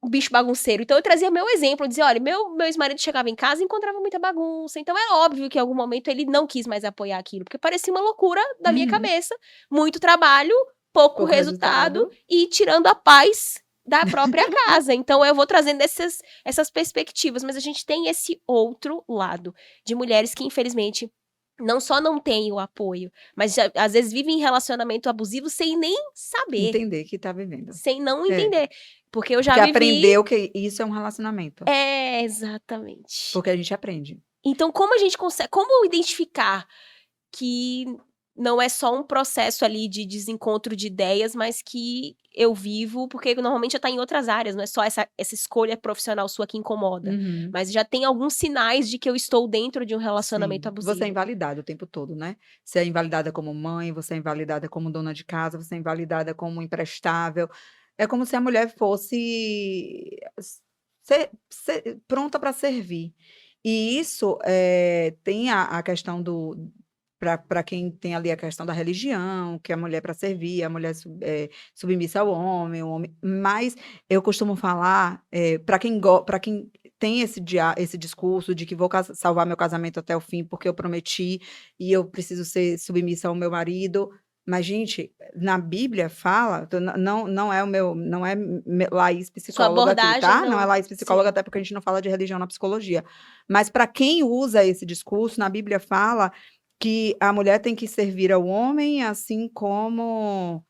Um bicho bagunceiro. Então eu trazia meu exemplo, eu dizia: olha, meu ex-marido chegava em casa e encontrava muita bagunça. Então é óbvio que em algum momento ele não quis mais apoiar aquilo, porque parecia uma loucura da minha Uhum. cabeça. Muito trabalho, pouco Pouco resultado resultado. e tirando a paz da própria casa. Então eu vou trazendo essas perspectivas, mas a gente tem esse outro lado de mulheres que, infelizmente, não só não têm o apoio, mas às vezes vivem em relacionamento abusivo sem nem saber, Entender que tá vivendo. sem não É. entender. Porque eu já Porque vivi. aprendeu que isso é um relacionamento. É, exatamente. Porque a gente aprende. Então, como a gente consegue, como identificar que não é só um processo ali de desencontro de ideias, mas que eu vivo, porque normalmente já tá em outras áreas, não é só essa escolha profissional sua que incomoda, Uhum. mas já tem alguns sinais de que eu estou dentro de um relacionamento Sim. Você é abusivo. invalidada o tempo todo, né. Você é invalidada como mãe, você é invalidada como dona de casa, você é invalidada como imprestável. É como se a mulher fosse pronta para servir. E isso, tem a questão do para quem tem ali a questão da religião, que a mulher para servir, a mulher submissa ao homem, o homem mas eu costumo falar, para quem tem esse discurso de que vou salvar meu casamento até o fim, porque eu prometi e eu preciso ser submissa ao meu marido. Mas, gente, na Bíblia fala, não é o meu, não é Laís Sua psicóloga aqui, abordagem tá? Não é não. Laís psicóloga, Sim. até porque a gente não fala de religião na psicologia. Mas para quem usa esse discurso, na Bíblia fala que a mulher tem que servir ao homem, assim como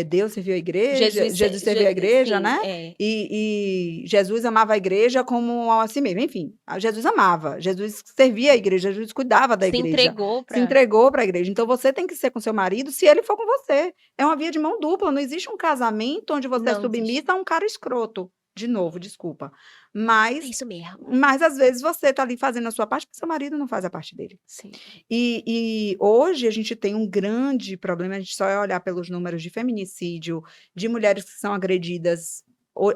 Deus serviu a igreja, Jesus serviu a igreja, Sim, né? E Jesus amava a igreja como a si mesmo. Enfim, Jesus amava, Jesus servia a igreja, Jesus cuidava da se igreja, entregou se para. entregou para a igreja. Então você tem que ser com seu marido se ele for com você. É uma via de mão dupla. Não existe um casamento onde você é Não existe. submissa a um cara escroto. De novo, desculpa. É Mas, isso mesmo. mas às vezes você tá ali fazendo a sua parte, porque seu marido não faz a parte dele. Sim. E hoje a gente tem um grande problema, a gente só é olhar pelos números de feminicídio, de mulheres que são agredidas.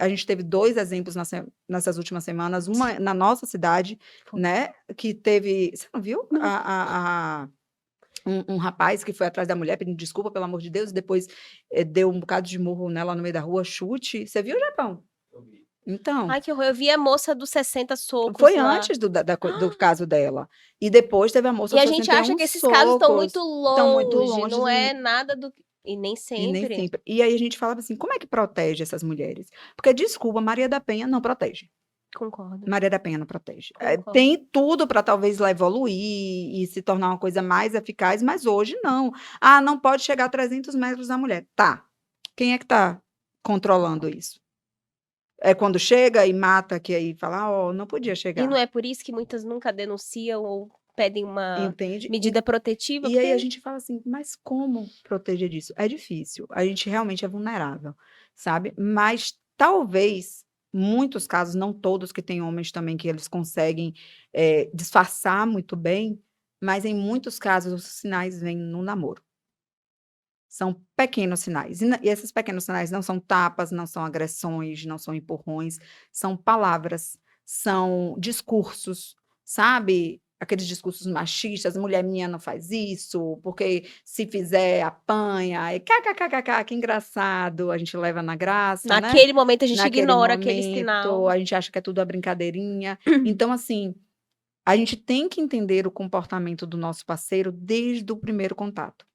A gente teve 2 exemplos nessas últimas semanas, uma na nossa cidade, Foi. né, que teve, você não viu? Não. Um rapaz que foi atrás da mulher pedindo desculpa, pelo amor de Deus, e depois deu um bocado de murro nela no meio da rua, chute. Você viu, Japão? Então, Ai, que horror. Eu vi a moça dos 60 socos foi lá. antes do caso dela. E depois teve a moça E dos a gente acha 61 que esses casos estão muito socos, estão muito longe, longe não é nada do e nem e nem sempre. sempre. E aí a gente falava assim: como é que protege essas mulheres? Porque, desculpa, Maria da Penha não protege. Concordo, Maria da Penha não protege. concordo. Tem tudo para talvez lá evoluir e se tornar uma coisa mais eficaz, mas hoje não. Ah, não pode chegar a 300 metros da mulher. Tá. Quem é que está controlando isso? É quando chega e mata, que aí fala: "Ó, não podia E não chegar". é por isso que muitas nunca denunciam ou pedem uma Entende? medida protetiva, E aí a porque gente fala assim: "Mas como proteger disso?". É difícil, a gente realmente é vulnerável, sabe. Mas talvez, muitos casos, não todos, que tem homens também que eles conseguem, disfarçar muito bem, mas em muitos casos os sinais vêm no namoro. São pequenos sinais, e esses pequenos sinais não são tapas, não são agressões, não são empurrões, são palavras, são discursos, sabe. aqueles discursos machistas, mulher minha não faz isso, porque se fizer apanha, e kkkk, que engraçado, a gente leva na graça, né? Naquele momento a gente Naquele ignora aquele momento, sinal. a gente acha que é tudo uma brincadeirinha. Então, assim, a gente tem que entender o comportamento do nosso parceiro desde o primeiro contato.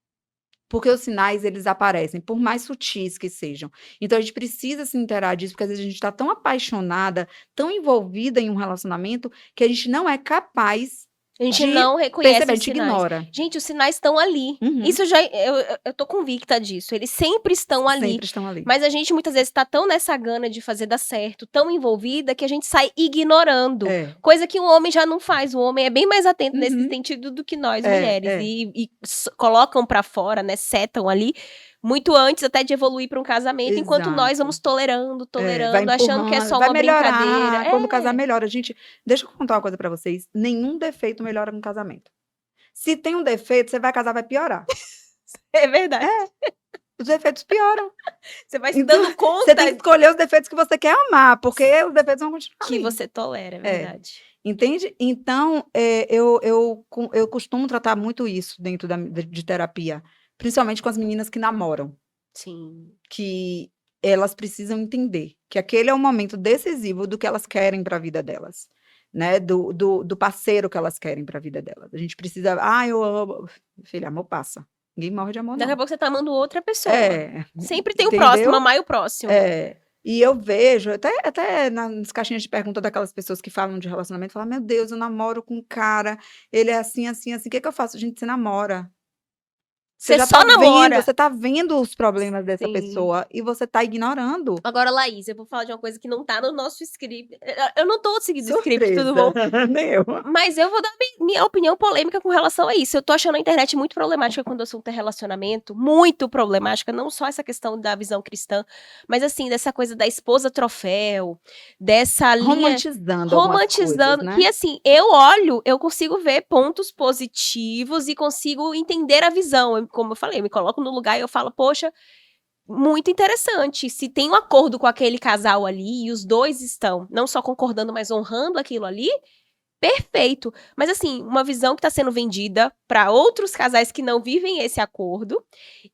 Porque os sinais, eles aparecem, por mais sutis que sejam. Então, a gente precisa se inteirar disso, porque às vezes a gente está tão apaixonada, tão envolvida em um relacionamento, que a gente não é capaz A gente de não reconhece perceber, a os gente sinais. ignora. Gente, os sinais estão ali. Uhum. Isso eu tô convicta disso. Eles sempre estão ali. Sempre estão ali. Mas a gente muitas vezes tá tão nessa gana de fazer dar certo, tão envolvida, que a gente sai ignorando. É. Coisa que um homem já não faz. O homem é bem mais atento nesse Uhum. sentido do que nós, É, mulheres. é. E colocam pra fora, né? Setam ali. Muito antes até de evoluir pra um casamento, enquanto nós Exato. vamos tolerando, Vai achando que é empurrando, só vai uma brincadeira. melhorar, quando o casar É. melhora. Gente, deixa eu contar uma coisa pra vocês, nenhum defeito melhora no casamento. Se tem um defeito, você vai casar, vai piorar. É verdade. Os defeitos pioram. Você vai se Então, dando conta você tem que escolher os defeitos que você quer amar, porque os defeitos vão continuar que ali. você tolera, é verdade. Entende? Então, eu costumo tratar muito isso dentro de terapia, principalmente com as meninas que namoram, Sim. que elas precisam entender que aquele é o momento decisivo do que elas querem para a vida delas, né? Do parceiro que elas querem para a vida delas. A gente precisa, eu amo. Filha, amor passa. Ninguém morre de amor, Daqui a não. pouco você tá amando outra pessoa. Sempre tem o Entendeu? próximo, amar o próximo. E eu vejo, até nas caixinhas de pergunta daquelas pessoas que falam de relacionamento, falam, meu Deus, eu namoro com um cara, ele é assim, assim, assim, o que eu faço? Gente, você namora. Você já só tá namora. vendo, você tá vendo os problemas dessa Sim. pessoa e você tá ignorando. Agora, Laís, eu vou falar de uma coisa que não tá no nosso script. Eu não tô seguindo o Surpresa. script, tudo bom? Nem eu. Mas eu vou dar minha opinião polêmica com relação a isso. Eu tô achando a internet muito problemática quando o assunto é relacionamento. Muito problemática. Não só essa questão da visão cristã, mas assim, dessa coisa da esposa troféu, dessa linha... Romantizando algumas coisas, né? Que assim, eu consigo ver pontos positivos e consigo entender a visão. Como eu falei, eu me coloco no lugar e eu falo, poxa, muito interessante. Se tem um acordo com aquele casal ali e os dois estão não só concordando, mas honrando aquilo ali, perfeito. Mas assim, uma visão que está sendo vendida para outros casais que não vivem esse acordo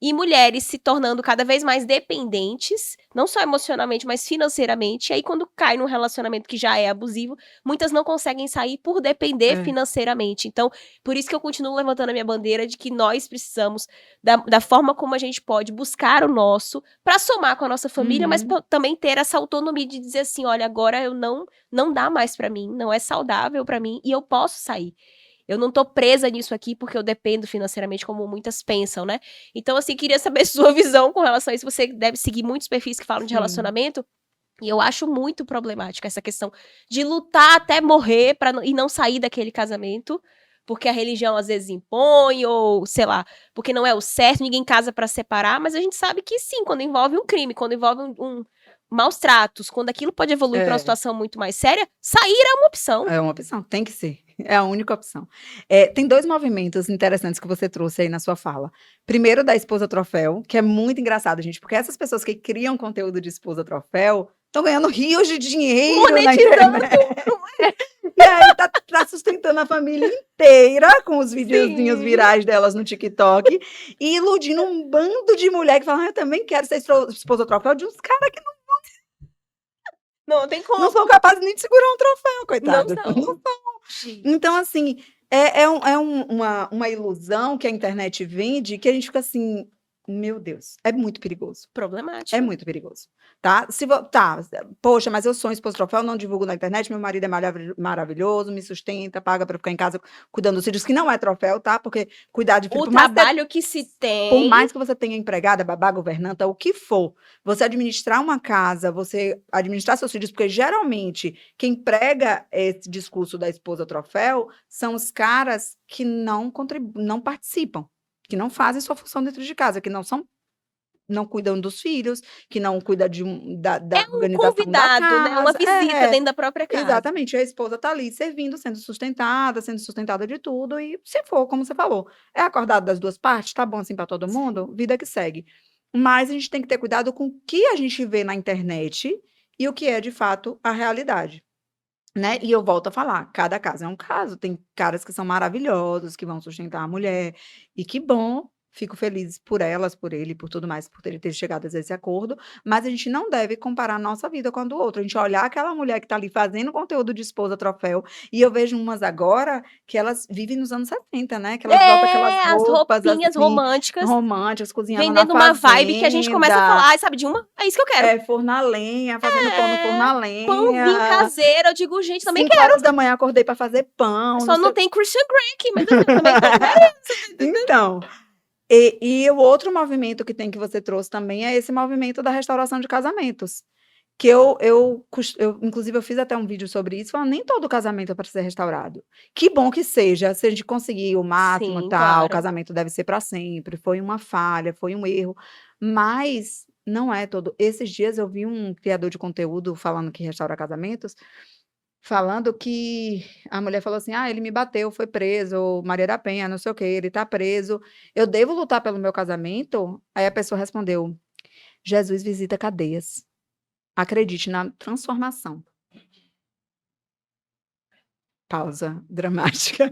e mulheres se tornando cada vez mais dependentes, não só emocionalmente, mas financeiramente. E aí quando cai num relacionamento que já é abusivo, muitas não conseguem sair por depender financeiramente. Então, por isso que eu continuo levantando a minha bandeira de que nós precisamos da forma como a gente pode buscar o nosso para somar com a nossa família, mas também ter essa autonomia de dizer assim, olha, agora eu não dá mais pra mim, não é saudável pra mim e eu posso sair. Eu não tô presa nisso aqui porque eu dependo financeiramente, como muitas pensam, né? Então, assim, queria saber sua visão com relação a isso. Você deve seguir muitos perfis que falam de relacionamento. E eu acho muito problemática essa questão de lutar até morrer e não sair daquele casamento, porque a religião às vezes impõe, ou sei lá, porque não é o certo, ninguém casa pra separar, mas a gente sabe que sim, quando envolve um crime, quando envolve maus tratos, quando aquilo pode evoluir para uma situação muito mais séria, sair é uma opção. É uma opção, tem que ser. É a única opção. Tem 2 movimentos interessantes que você trouxe aí na sua fala. Primeiro, da esposa troféu, que é muito engraçado, gente, porque essas pessoas que criam conteúdo de esposa troféu estão ganhando rios de dinheiro na internet. E aí tá sustentando a família inteira com os videozinhos virais delas no TikTok e iludindo um bando de mulher que falam, eu também quero ser esposa troféu de uns caras que não tem como. Não são capazes nem de segurar um troféu, coitadas. Não são. Então, assim, uma ilusão que a internet vende que a gente fica assim, meu Deus, é muito perigoso. Problemático. É muito perigoso, tá? Poxa, mas eu sou esposa troféu, não divulgo na internet, meu marido é maravilhoso, me sustenta, paga pra ficar em casa cuidando dos filhos, que não é troféu, tá? Porque cuidar de filho... O trabalho que se tem... Por mais que você tenha empregada, babá, governanta, o que for, você administrar uma casa, você administrar seus filhos, porque geralmente quem prega esse discurso da esposa troféu são os caras que não participam, que não fazem sua função dentro de casa, que não cuidam dos filhos, que não cuidam da organização convidado, da casa. Né? Uma visita dentro da própria casa. Exatamente, a esposa tá ali servindo, sendo sustentada de tudo, e se for, como você falou, é acordado das duas partes, tá bom assim para todo mundo, vida que segue. Mas a gente tem que ter cuidado com o que a gente vê na internet e o que é, de fato, a realidade. né, e eu volto a falar, cada caso é um caso, tem caras que são maravilhosos, que vão sustentar a mulher, e que bom, fico feliz por elas, por ele, por tudo mais, por ele ter chegado a esse acordo, mas a gente não deve comparar a nossa vida com a do outro, a gente olhar aquela mulher que tá ali fazendo conteúdo de esposa troféu, e eu vejo umas agora que elas vivem nos anos 70, né, que elas botam aquelas É, as roupas, roupinhas assim, românticas, românticas, cozinhando na vendendo uma vibe que a gente começa a fazenda, falar: "Ai, sabe de uma? É isso que eu quero". forno a lenha, fazendo pão no forno É, a pãozinho lenha, caseiro, eu digo: "Gente, também 5 horas da manhã acordei para fazer pão, não só não sei o tem Christian Grey aqui, mas eu também tô querendo, você tá entendendo?". então, e o outro movimento que tem que você trouxe também é esse movimento da restauração de casamentos, que eu inclusive eu fiz até um vídeo sobre isso, falando nem todo casamento é para ser restaurado. Que bom que seja, se a gente conseguir o máximo, Sim, tal, o claro. casamento deve ser para sempre, foi uma falha, foi um erro, mas não é todo. Esses dias eu vi um criador de conteúdo falando que restaura casamentos, falando que a mulher falou assim: "Ah, ele me bateu, foi preso, Maria da Penha, não sei o quê, ele tá preso. Eu devo lutar pelo meu casamento?" Aí a pessoa respondeu: "Jesus visita cadeias. Acredite na transformação." Pausa dramática.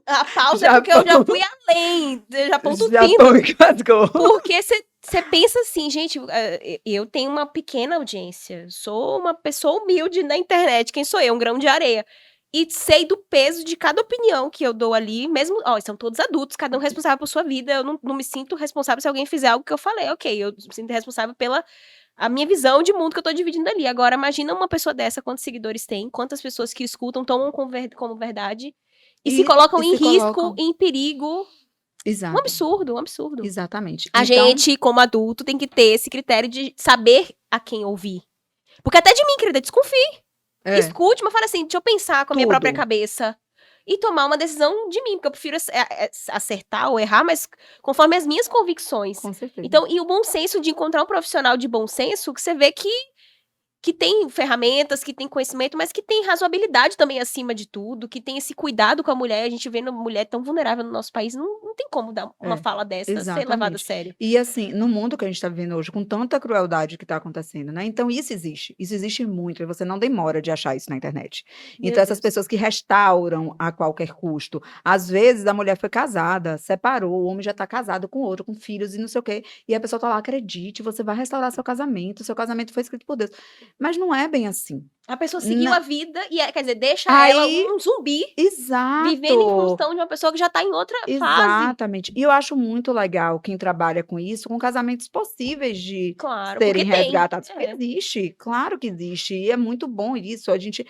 A pausa é porque eu já Japão fui além, eu já ponto Japão fino. engasgou. Porque você pensa assim, gente, eu tenho uma pequena audiência, sou uma pessoa humilde na internet, quem sou eu? Um grão de areia. E sei do peso de cada opinião que eu dou ali, mesmo, ó, são todos adultos, cada um responsável por sua vida, eu não me sinto responsável se alguém fizer algo que eu falei, ok, eu me sinto responsável pela a minha visão de mundo que eu tô dividindo ali. Agora, imagina uma pessoa dessa, quantos seguidores tem, quantas pessoas que escutam, tomam como verdade, e se colocam E em se risco, colocam em perigo. Um exato, absurdo, um absurdo. exatamente. A Então gente, como adulto, tem que ter esse critério de saber a quem ouvir. Porque até de mim, querida, desconfie. é, Escute, mas fala assim, deixa eu pensar com a minha própria tudo, cabeça. E tomar uma decisão de mim, porque eu prefiro acertar ou errar, mas conforme as minhas convicções. com certeza. Então, e o bom senso de encontrar um profissional de bom senso, que você vê que tem ferramentas, que tem conhecimento, mas que tem razoabilidade também acima de tudo, que tem esse cuidado com a mulher. A gente vendo mulher tão vulnerável no nosso país, não tem como dar uma É, fala dessa ser levada a exatamente. sério. E assim, no mundo que a gente está vivendo hoje, com tanta crueldade que está acontecendo, né, então isso existe muito, e você não demora de achar isso na internet. Meu Então essas Deus. pessoas que restauram a qualquer custo, às vezes a mulher foi casada, separou, o homem já está casado com outro, com filhos e não sei o quê, e a pessoa está lá: "Acredite, você vai restaurar seu casamento foi escrito por Deus", mas não é bem assim. A pessoa seguiu Na a vida e, quer dizer, deixa ela aí um zumbi vivendo em exato. função de uma pessoa que já tá em outra fase. Exatamente. E eu acho muito legal quem trabalha com isso, com casamentos possíveis de Claro, porque serem tem. resgatados, porque É. existe, claro que existe, e é muito bom isso, a gente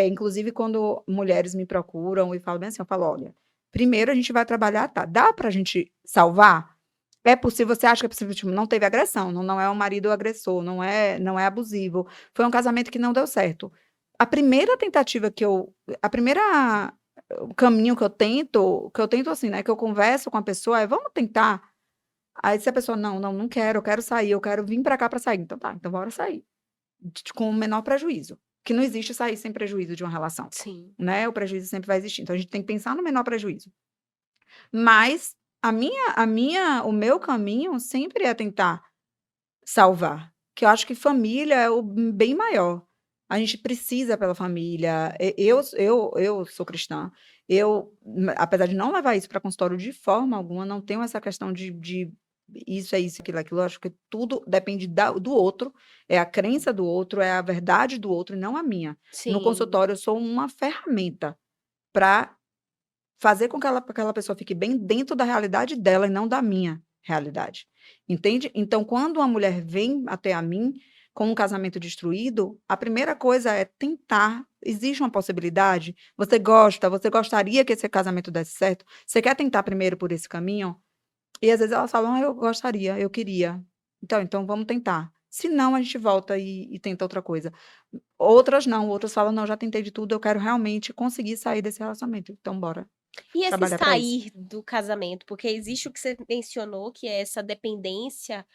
inclusive quando mulheres me procuram e falam bem assim, eu falo: "Olha, primeiro a gente vai trabalhar, tá, dá pra gente salvar? É possível, você acha que é possível, tipo, não teve agressão, não é o marido agressor, não é abusivo, foi um casamento que não deu certo. A primeira tentativa que eu a primeira o caminho que eu tento assim, né, que eu converso com a pessoa é: "Vamos tentar?". Aí se a pessoa: "Não, não, não quero, eu quero sair, eu quero vir pra cá pra sair", então tá, então bora sair, com o menor prejuízo, que não existe sair sem prejuízo de uma relação, Sim. né, o prejuízo sempre vai existir, então a gente tem que pensar no menor prejuízo. Mas o meu caminho sempre é tentar salvar, que eu acho que família é o bem maior. A gente precisa pela família. Eu sou cristã, apesar de não levar isso para consultório de forma alguma, não tenho essa questão de isso é isso, aquilo é aquilo, eu acho que tudo depende do outro, é a crença do outro, é a verdade do outro e não a minha. No Sim. consultório eu sou uma ferramenta para fazer com que aquela pessoa fique bem dentro da realidade dela e não da minha realidade, entende? Então, quando uma mulher vem até a mim com um casamento destruído, a primeira coisa é tentar. Existe uma possibilidade? Você gostaria que esse casamento desse certo? Você quer tentar primeiro por esse caminho? E às vezes elas falam: "Ah, eu gostaria, eu queria". Então vamos tentar. Se não, a gente volta e tenta outra coisa. Outras não, outras falam: "Não, já tentei de tudo, eu quero realmente conseguir sair desse relacionamento, então bora E esse trabalhar para isso". sair do casamento? Porque existe o que você mencionou, que é essa dependência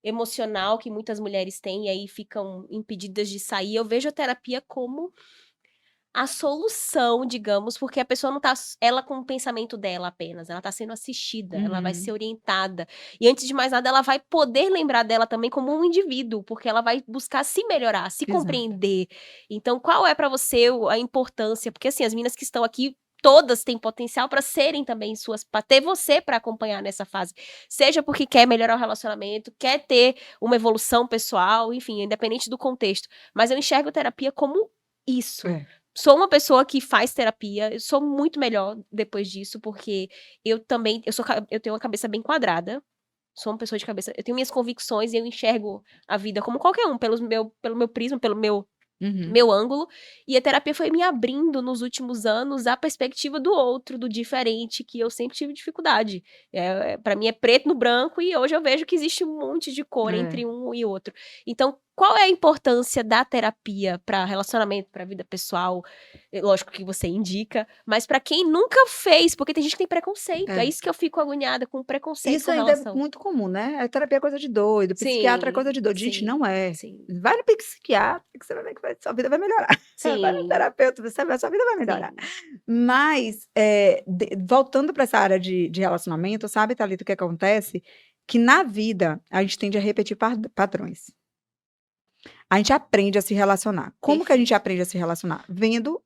emocional que muitas mulheres têm e aí ficam impedidas de sair. Eu vejo a terapia como a solução, digamos, porque a pessoa não tá ela com o pensamento dela apenas, ela tá sendo assistida, ela vai ser Uhum. orientada. E antes de mais nada, ela vai poder lembrar dela também como um indivíduo, porque ela vai buscar se melhorar, se Exato. compreender. Então, qual é pra você a importância? Porque assim, as meninas que estão aqui, todas têm potencial pra serem também suas, pra ter você pra acompanhar nessa fase. Seja porque quer melhorar o relacionamento, quer ter uma evolução pessoal, enfim, independente do contexto. Mas eu enxergo terapia como isso. É. Sou uma pessoa que faz terapia, eu sou muito melhor depois disso, porque eu também eu tenho uma cabeça bem quadrada, sou uma pessoa de cabeça eu tenho minhas convicções e eu enxergo a vida como qualquer um, pelo meu prisma, pelo Uhum. meu ângulo, e a terapia foi me abrindo nos últimos anos a perspectiva do outro, do diferente, que eu sempre tive dificuldade. Para mim é preto no branco e hoje eu vejo que existe um monte de cor É. entre um e outro. Então, qual é a importância da terapia para relacionamento, para vida pessoal? Lógico que você indica, mas para quem nunca fez, porque tem gente que tem preconceito, é É. isso que eu fico agoniada com preconceito Isso com ainda é relação. muito comum, né, a terapia é coisa de doido, psiquiatra é coisa Sim, de doido. Gente, sim, não é. sim, Vai no psiquiatra que você vai ver que sua vida vai melhorar. Vai no sim, terapeuta, você vai ver, sua vida vai melhorar. sim. Mas, voltando para essa área de relacionamento, sabe, Thalita, o que acontece? Que na vida a gente tende a repetir padrões. A gente aprende a se relacionar. Como que a gente Perfeito. aprende a se relacionar? Vendo,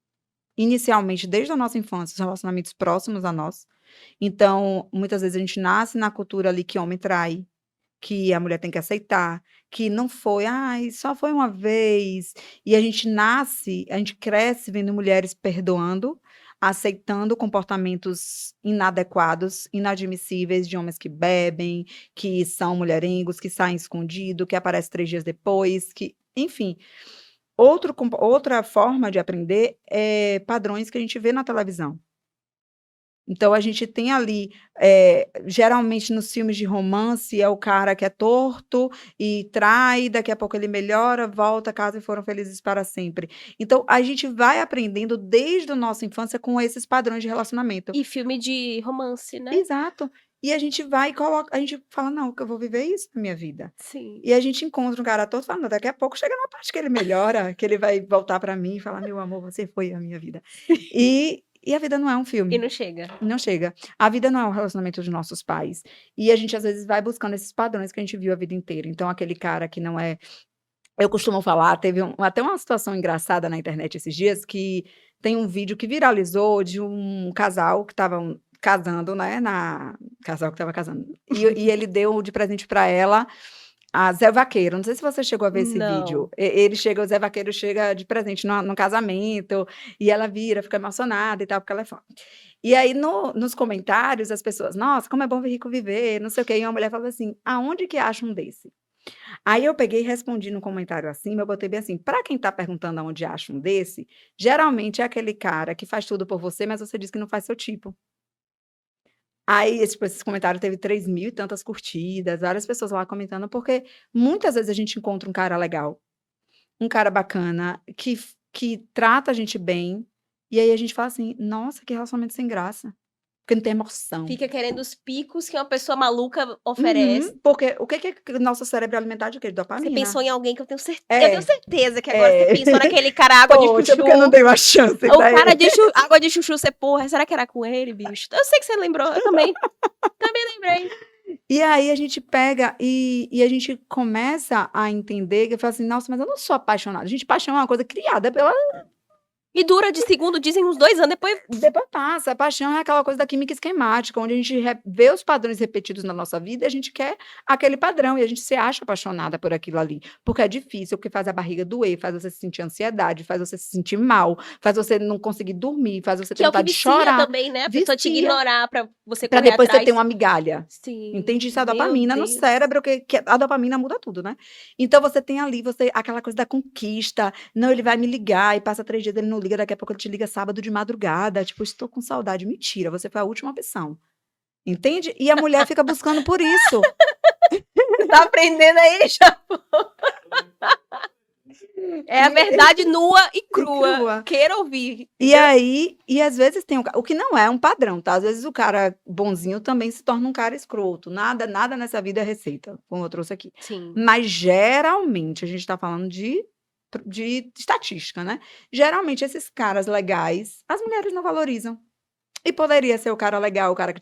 inicialmente, desde a nossa infância, os relacionamentos próximos a nós. Então, muitas vezes a gente nasce na cultura ali que homem trai, que a mulher tem que aceitar, que não foi, ai, só foi uma vez. E a gente cresce vendo mulheres perdoando, aceitando comportamentos inadequados, inadmissíveis de homens que bebem, que são mulherengos, que saem escondido, que aparecem 3 dias depois, que, enfim. Outra forma de aprender é padrões que a gente vê na televisão. Então a gente tem ali, geralmente nos filmes de romance é o cara que é torto e trai, daqui a pouco ele melhora, volta a casa e foram felizes para sempre. Então a gente vai aprendendo desde a nossa infância com esses padrões de relacionamento. E filme de romance, né? Exato. E a gente vai e coloca, a gente fala: "Não, que eu vou viver isso na minha vida". Sim. E a gente encontra um cara torto, fala: "Não, daqui a pouco chega na parte que ele melhora, que ele vai voltar para mim e falar: 'Meu amor, você foi a minha vida'". E a vida não é um E filme. não chega. Não chega. A vida não é um relacionamento de nossos pais. E a gente, às vezes, vai buscando esses padrões que a gente viu a vida inteira. Então, aquele cara que não é. Eu costumo falar, teve até uma situação engraçada na internet esses dias, que tem um vídeo que viralizou de um casal que estavam casando, né? Casal que estava casando. E ele deu de presente para ela a Zé Vaqueiro. Não sei se você chegou a ver esse vídeo. Não. O Zé Vaqueiro chega de presente no casamento, e ela vira, fica emocionada e tal, porque ela é fã. E aí, nos comentários, as pessoas, nossa, como é bom ver rico viver, não sei o quê. E uma mulher falou assim: aonde que acha um desse? Aí eu peguei e respondi no comentário acima, eu botei bem assim: para quem tá perguntando aonde acha um desse, geralmente é aquele cara que faz tudo por você, mas você diz que não faz seu tipo. Aí, esse comentário teve 3.000 e tantas curtidas, várias pessoas lá comentando, porque muitas vezes a gente encontra um cara legal, um cara bacana, que trata a gente bem, e aí a gente fala assim: "Nossa, que relacionamento sem graça", porque não tem emoção. Fica querendo os picos que uma pessoa maluca oferece. Uhum, porque o que o nosso cérebro é alimentado de quê? De Você dopamina. pensou em alguém que eu tenho É, certeza que agora você é. pensou naquele cara água de Poxa, chuchu, porque eu não dei uma chance o pra cara ele. de água de chuchu, você: "Porra, será que era com ele, bicho?". Eu sei que você lembrou, eu também lembrei. E aí a gente pega e a gente começa a entender que fala assim: "Nossa, mas eu não sou apaixonada". Gente, paixão é uma coisa criada pela. E dura de segundo, dizem uns 2 anos, depois Depois passa, a paixão é aquela coisa da química esquemática, onde a gente vê os padrões repetidos na nossa vida e a gente quer aquele padrão, e a gente se acha apaixonada por aquilo ali. Porque é difícil, porque faz a barriga doer, faz você sentir ansiedade, faz você se sentir mal, faz você não conseguir dormir, faz você ter que é o que vontade de vicia chorar, também, né, a pessoa te vicia, ignorar pra você para correr depois você ter atrás. uma migalha. Sim, Entende? Isso é a meu dopamina no Deus. cérebro, que a dopamina muda tudo, né. Então você tem ali, aquela coisa da conquista, não, ele vai me ligar e passa 3 dias, ele não liga, daqui a pouco ele te liga sábado de madrugada, tipo: "Estou com saudade", mentira, você foi a última opção, entende? E a mulher fica buscando por isso. Você tá aprendendo aí, já. É a E verdade nua e e crua, crua. queira ouvir, E entendeu? aí às vezes tem o que não é um padrão, tá, às vezes o cara bonzinho também se torna um cara escroto, nada nessa vida é receita, como eu trouxe aqui. Sim, Mas geralmente a gente tá falando de de estatística, né? Geralmente, esses caras legais, as mulheres não valorizam. E poderia ser o cara legal, o cara que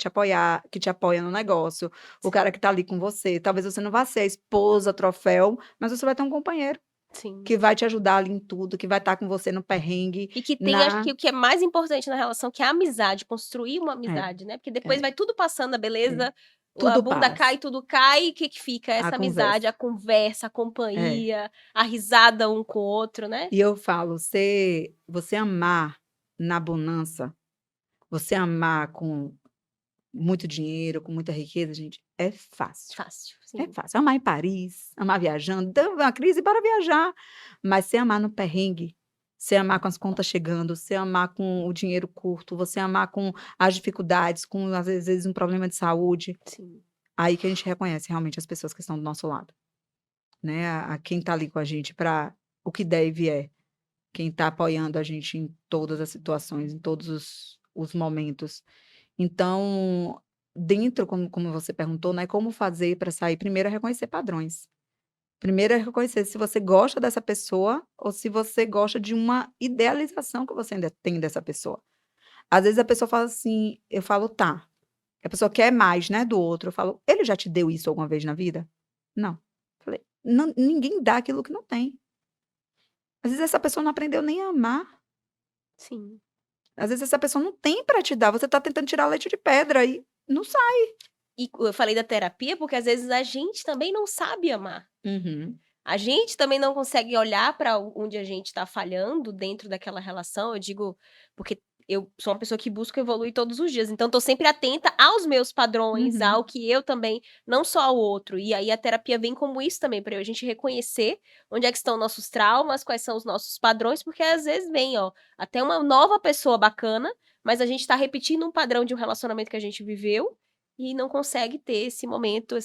te apoia no negócio, o cara que tá ali com você. Talvez você não vá ser a esposa, troféu, mas você vai ter um companheiro Sim. que vai te ajudar ali em tudo, que vai estar com você no perrengue, E que tem, acho na que o que é mais importante na relação, que é a amizade, construir uma é, amizade, né? Porque depois é, vai tudo passando, a é. beleza, a Tudo bunda cai, passa. tudo cai, e o que que fica? A Essa amizade, a conversa. conversa, a É. companhia, a risada um com o outro, né? E eu falo, você amar na bonança, você amar com muito dinheiro, com muita riqueza, gente, é fácil. Fácil, É sim. fácil. Amar em Paris, amar viajando, dá uma crise para viajar. Mas você amar no perrengue, você amar com as contas chegando, você amar com o dinheiro curto, você amar com as dificuldades, com às vezes um problema de saúde, Sim. aí que a gente reconhece realmente as pessoas que estão do nosso lado, né? A quem tá ali com a gente para o que der e vier. Quem tá apoiando a gente em todas as situações, em todos os momentos. Então, dentro, como você perguntou, né, como fazer para sair? Primeiro é reconhecer padrões. Primeiro é reconhecer se você gosta dessa pessoa ou se você gosta de uma idealização que você ainda tem dessa pessoa. Às vezes a pessoa fala assim, eu falo, tá. A pessoa quer mais, né, do outro. Eu falo, ele já te deu isso alguma vez na vida? Não. Falei, não, ninguém dá aquilo que não tem. Às vezes essa pessoa não aprendeu nem a amar. Sim. Às vezes essa pessoa não tem para te dar. Você tá tentando tirar leite de pedra e não sai. E eu falei da terapia porque às vezes a gente também não sabe amar. Uhum. A gente também não consegue olhar para onde a gente tá falhando dentro daquela relação. Eu digo, porque eu sou uma pessoa que busca evoluir todos os dias, então tô sempre atenta aos meus padrões, Uhum. ao que eu também, não só ao outro. E aí a terapia vem como isso também, pra a gente reconhecer onde é que estão nossos traumas, quais são os nossos padrões, porque às vezes vem, ó, até uma nova pessoa bacana, mas a gente tá repetindo um padrão de um relacionamento que a gente viveu e não consegue ter esse momento,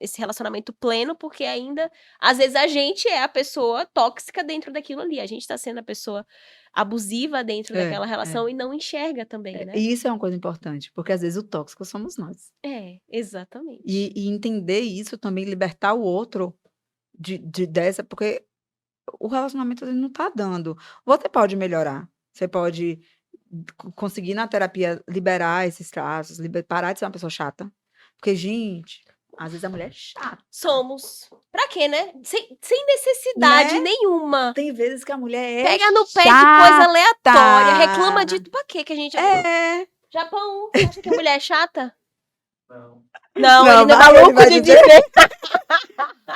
esse relacionamento pleno, porque ainda às vezes a gente é a pessoa tóxica dentro daquilo ali, a gente tá sendo a pessoa abusiva dentro É, daquela é. relação e não enxerga também, né. E isso é uma coisa importante, porque às vezes o tóxico somos nós. É, exatamente. E entender isso também, libertar o outro dessa, porque o relacionamento ele não tá dando. Você pode melhorar, você pode conseguir na terapia liberar esses traços, parar de ser uma pessoa chata. Porque, gente, às vezes a mulher é chata, Somos. Pra quê, né? Sem necessidade né? nenhuma. Tem vezes que a mulher é Pega no pé de coisa chata. aleatória, reclama de pra quê que a gente É. Japão, você acha que a mulher é chata? Não, Não, ele não é vai, ele maluco vai de dizer. dizer.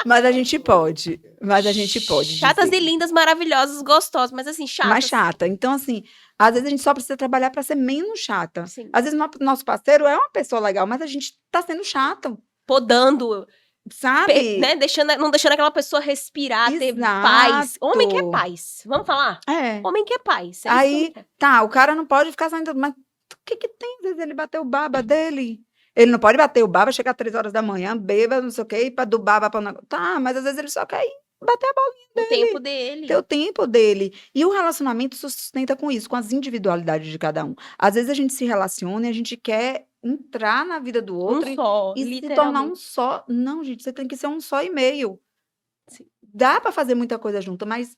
Mas a gente pode. Mas a gente pode Chatas dizer. e lindas, maravilhosas, gostosas, mas assim, Mais chatas. chata. Então, assim, às vezes a gente só precisa trabalhar para ser menos chata. Sim. Às vezes nosso parceiro é uma pessoa legal, mas a gente tá sendo chato, Podando, sabe? né? Não deixando aquela pessoa respirar, ter paz. Homem quer Exato. paz. Vamos falar? É. Homem quer paz. É isso que homem Aí, quer. tá, o cara não pode ficar saindo. Mas o que que tem? Às vezes ele bateu o baba dele. Ele não pode bater o baba, chegar às 3 horas da manhã, bêbado, não sei o quê, ir do baba para o negócio. Tá, mas às vezes ele só quer ir bater a bolinha O tempo dele. dele. Ter o tempo dele. E o relacionamento se sustenta com isso, com as individualidades de cada um. Às vezes a gente se relaciona e a gente quer entrar na vida do outro Só, e se tornar um literalmente. só. Não, gente, você tem que ser um só e meio. Sim. Dá para fazer muita coisa junto, mas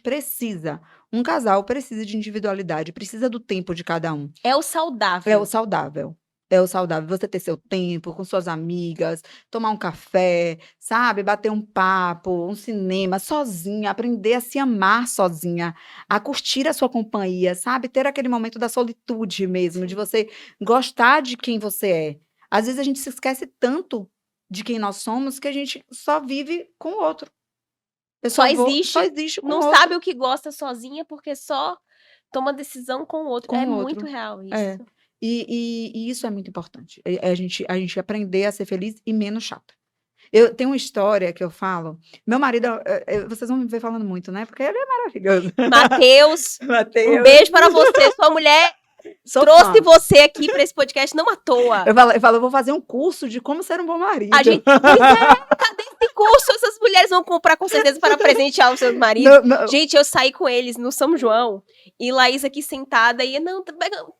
precisa. Um casal precisa de individualidade, precisa do tempo de cada um. É o É saudável. o saudável. É o saudável. Você ter seu tempo com suas amigas, tomar um café, sabe? Bater um papo, um cinema, sozinha, aprender a se amar sozinha, a curtir a sua companhia, sabe? Ter aquele momento da solitude mesmo, de você gostar de quem você é. Às vezes a gente se esquece tanto de quem nós somos que a gente só vive com o outro. Eu Só só existe, existe com o não outro. sabe o que gosta sozinha, porque só toma decisão com o outro. Com É o muito outro. real É. isso. E isso é muito importante. A gente aprender a ser feliz e menos chata. Eu tenho uma história que eu falo. Meu marido, vocês vão me ver falando muito, né? Porque ele é maravilhoso. Matheus, um Mateus. beijo para você. Sua mulher Sou trouxe fã. você aqui para esse podcast não à toa. Eu vou fazer um curso de como ser um bom marido. A gente, pois é, cadê esse curso? Essas mulheres vão comprar com certeza para presentear os seus maridos. Gente, eu saí com eles no São João e Laís aqui sentada e não,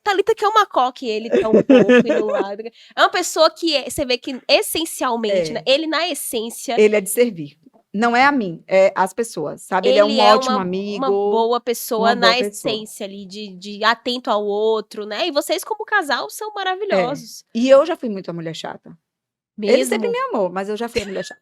Thalita quer uma coque, ele quer um pouco e do lado. É uma pessoa que você vê que essencialmente, né, ele na essência, Ele é de servir. Não é a mim, é as pessoas, sabe? Ele é um Ele é ótimo uma amigo, boa pessoa uma boa na pessoa. essência ali, de atento ao outro, né, e vocês como casal são É. maravilhosos. E eu já fui muito a mulher chata. Ele sempre me Mesmo? amou, mas eu já fui a mulher chata.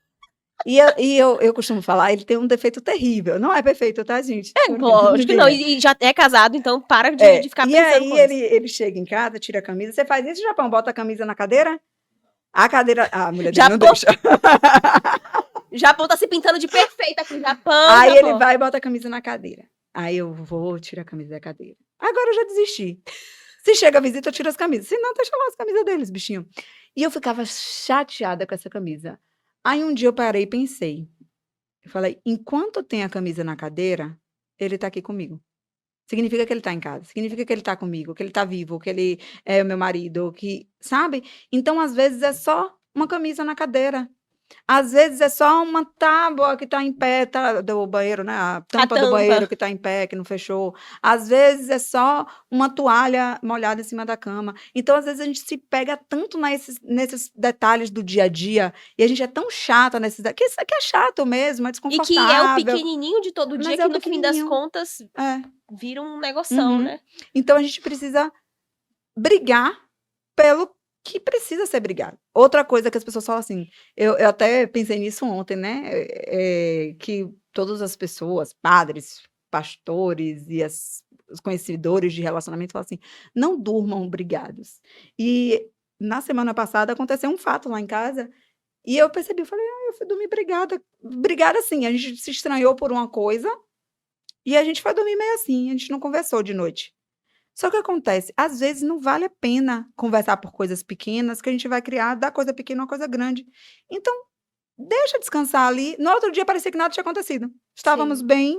E eu costumo falar, ele tem um defeito terrível. Não é perfeito, tá, gente? É, Tô brincando, lógico que ninguém não, é. e já é casado, então para de ficar E pensando aí com isso. ele chega em casa, tira a camisa. Você faz isso, Japão? Bota a camisa na cadeira? A cadeira. A mulher dele não Japão deixa. Japão tá se pintando de perfeita com o Japão, Aí ele Japão. vai e bota a camisa na cadeira. Aí eu vou, tiro a camisa da cadeira. Agora eu já desisti. Se chega a visita, eu tiro as camisas. Se não, deixa lá as camisas deles, bichinho. E eu ficava chateada com essa camisa. Aí um dia eu parei e pensei. Eu falei, enquanto tem a camisa na cadeira, ele tá aqui comigo. Significa que ele tá em casa, significa que ele tá comigo, que ele tá vivo, que ele é o meu marido, que, sabe? Então, às vezes, é só uma camisa na cadeira. Às vezes é só uma tábua que tá em pé, do banheiro, né? A A tampa do tampa. banheiro que tá em pé, que não fechou. Às vezes é só uma toalha molhada em cima da cama. Então, às vezes, a gente se pega tanto nesses detalhes do dia a dia, e a gente é tão chata que isso aqui é chato mesmo, é E que é o desconfortável, pequenininho de todo dia mas é que o no fim das pequenininho. contas É. vira um negoção, Uhum. né. Então, a gente precisa brigar pelo que precisa ser brigado. Outra coisa que as pessoas falam assim, eu até pensei nisso ontem, né, que todas as pessoas, padres, pastores e os conhecedores de relacionamento falam assim: "Não durmam brigados". E na semana passada aconteceu um fato lá em casa, e eu percebi, eu falei: "Ah, eu fui dormir brigada". Brigada assim, a gente se estranhou por uma coisa, e a gente foi dormir meio assim, a gente não conversou de noite. Só que acontece, às vezes não vale a pena conversar por coisas pequenas, que a gente vai criar da coisa pequena uma coisa grande. Então, deixa descansar ali. No outro dia parecia que nada tinha acontecido. Estávamos Sim. bem,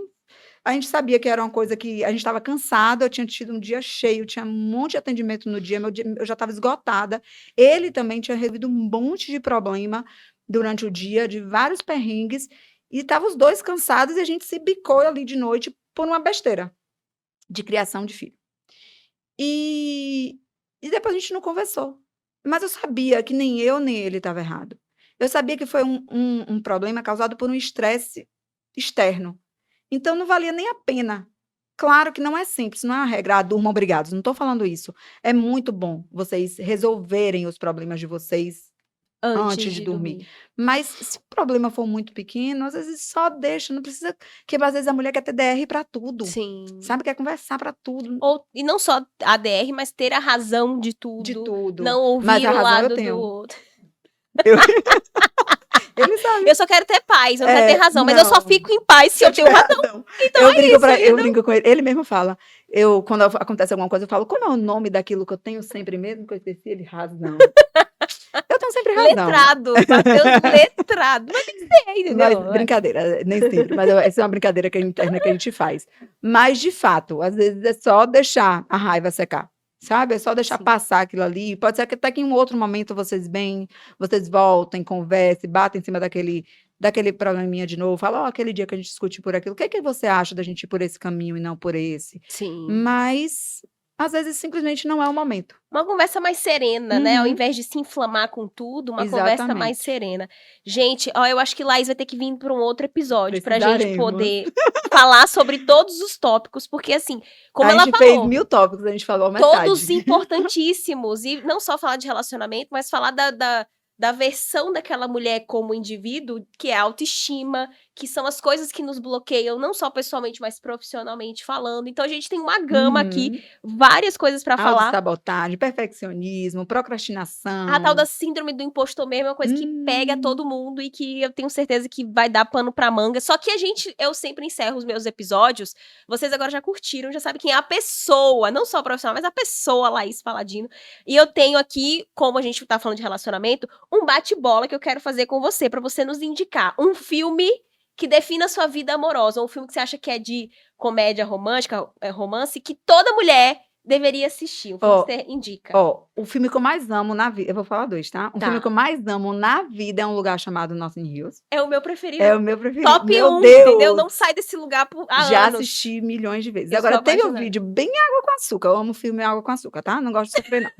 a gente sabia que era uma coisa que a gente estava cansado, eu tinha tido um dia cheio, tinha um monte de atendimento no dia, meu dia eu já estava esgotada. Ele também tinha resolvido um monte de problema durante o dia, de vários perrengues, e estavam os 2 cansados e a gente se bicou ali de noite por uma besteira de criação de filho. E depois a gente não conversou. Mas eu sabia que nem eu nem ele estava errado. Eu sabia que foi um problema causado por um estresse externo. Então não valia nem a pena. Claro que não é simples, não é uma regra: "Ah, durmam brigados", não estou falando isso. É muito bom vocês resolverem os problemas de vocês Antes antes de de dormir. dormir. Mas se o problema for muito pequeno, às vezes só deixa, não precisa, que às vezes a mulher quer ter DR para tudo, Sim. sabe, quer conversar para tudo. Ou e não só a DR, mas ter a razão de De tudo, tudo, não mas ouvir a o razão eu lado do tenho. outro. Eu ele sabe. Eu só quero ter paz, eu não quero ter razão, mas eu só Não, fico em paz se se eu eu tenho tiver razão. razão. Então é isso, Eu entendeu? brinco com ele mesmo fala, quando acontece alguma coisa, eu falo: "Como é o nome daquilo que eu tenho sempre mesmo que eu esqueci?" Ele: "Razão". Eu tenho sempre razão. Letrado, Matheus letrado, mas tem que ser, Mas entendeu? É. brincadeira, nem sempre, mas essa é uma brincadeira interna que a gente faz. Mas de fato, às vezes é só deixar a raiva secar, sabe, é só deixar Sim. passar aquilo ali, pode ser que até que em um outro momento vocês voltem, conversem, batem em cima daquele probleminha de novo, fala: "Ó, aquele dia que a gente discutiu por aquilo, o que que você acha da gente ir por esse caminho e não por esse?". Sim. Mas, às vezes, simplesmente não é o momento. Uma conversa mais serena, né, ao Uhum, invés de se inflamar com tudo, uma conversa mais exatamente. serena. Gente, ó, eu acho que Laís vai ter que vir para um outro episódio, pra gente Precisaremos. poder falar sobre todos os tópicos, porque assim, como A ela gente fez falou, 1000 tópicos, a gente falou a todos metade. importantíssimos, e não só falar de relacionamento, mas falar da versão daquela mulher como indivíduo, que é a autoestima, que são as coisas que nos bloqueiam, não só pessoalmente, mas profissionalmente falando. Então a gente tem uma gama aqui, Uhum. várias coisas pra falar. Autossabotagem, perfeccionismo, A tal da procrastinação. síndrome do impostor mesmo é uma coisa que pega Hum. todo mundo e que eu tenho certeza que vai dar pano pra manga. Só que eu sempre encerro os meus episódios, vocês agora já curtiram, já sabem quem é a pessoa, não só a profissional, mas a pessoa Laís Paladino. E eu tenho aqui, como a gente tá falando de relacionamento, um bate-bola que eu quero fazer com você, pra você nos indicar um filme que defina a sua vida amorosa, um filme que você acha que é de comédia romântica, romance, que toda mulher deveria assistir, um filme que Ó você indica. ó, o filme que eu mais amo na vida, eu vou falar 2, tá. Um filme que Tá. eu mais amo na vida é Um Lugar Chamado Notting Hills. É o meu É preferido. o meu preferido. Top Meu 1, entendeu? Deus! Não sai desse lugar há Já anos. assisti milhões de vezes. Eu sou Agora teve um apaixonada. vídeo bem água com açúcar, eu amo filme água com açúcar, tá, não gosto de sofrer não.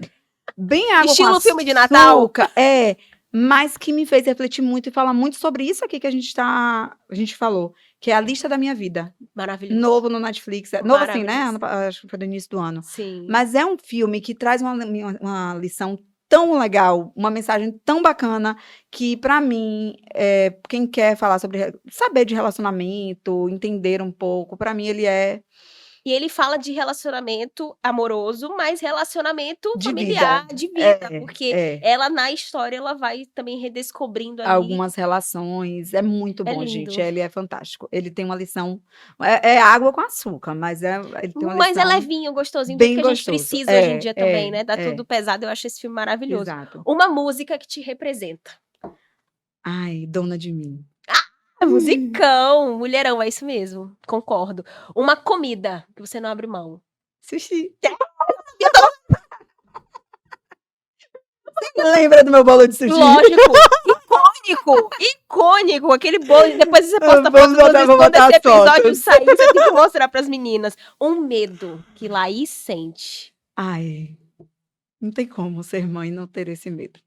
Bem água com Estilo filme de Natal? açúcar, é. mas que me fez refletir muito e falar muito sobre isso aqui que a gente falou, que é A Lista da Minha Vida. Maravilhoso. Novo no Netflix. Novo assim, né? Maravilhoso. Acho que foi no início do ano. Sim. Mas é um filme que traz uma lição tão legal, uma mensagem tão bacana, que pra mim, quem quer falar sobre saber de relacionamento, entender um pouco, pra mim ele é E ele fala de relacionamento amoroso, mas relacionamento de familiar, vida. de vida, porque É. ela, na história, ela vai também redescobrindo ali. Algumas relações. É muito É bom, lindo. gente. Ele é fantástico. Ele tem uma lição. É água com açúcar, mas ele tem uma Mas é lição levinho, gostosinho, do bem que a gente gostoso. precisa hoje em dia também, né? Dá É. tudo pesado, eu acho esse filme maravilhoso. Exato. Uma música que te representa. Ai, Dona de Mim. Musicão, mulherão, é isso mesmo, concordo. Uma comida que você não abre mão. Sushi. Você lembra do meu bolo de sushi? Lógico, icônico, aquele bolo, depois você posta Vamos foto botar- vou quando botar esse as fotos. episódio sair, você tem que mostrar pras meninas. Um medo que Laís sente. Ai, não tem como ser mãe e não ter esse medo.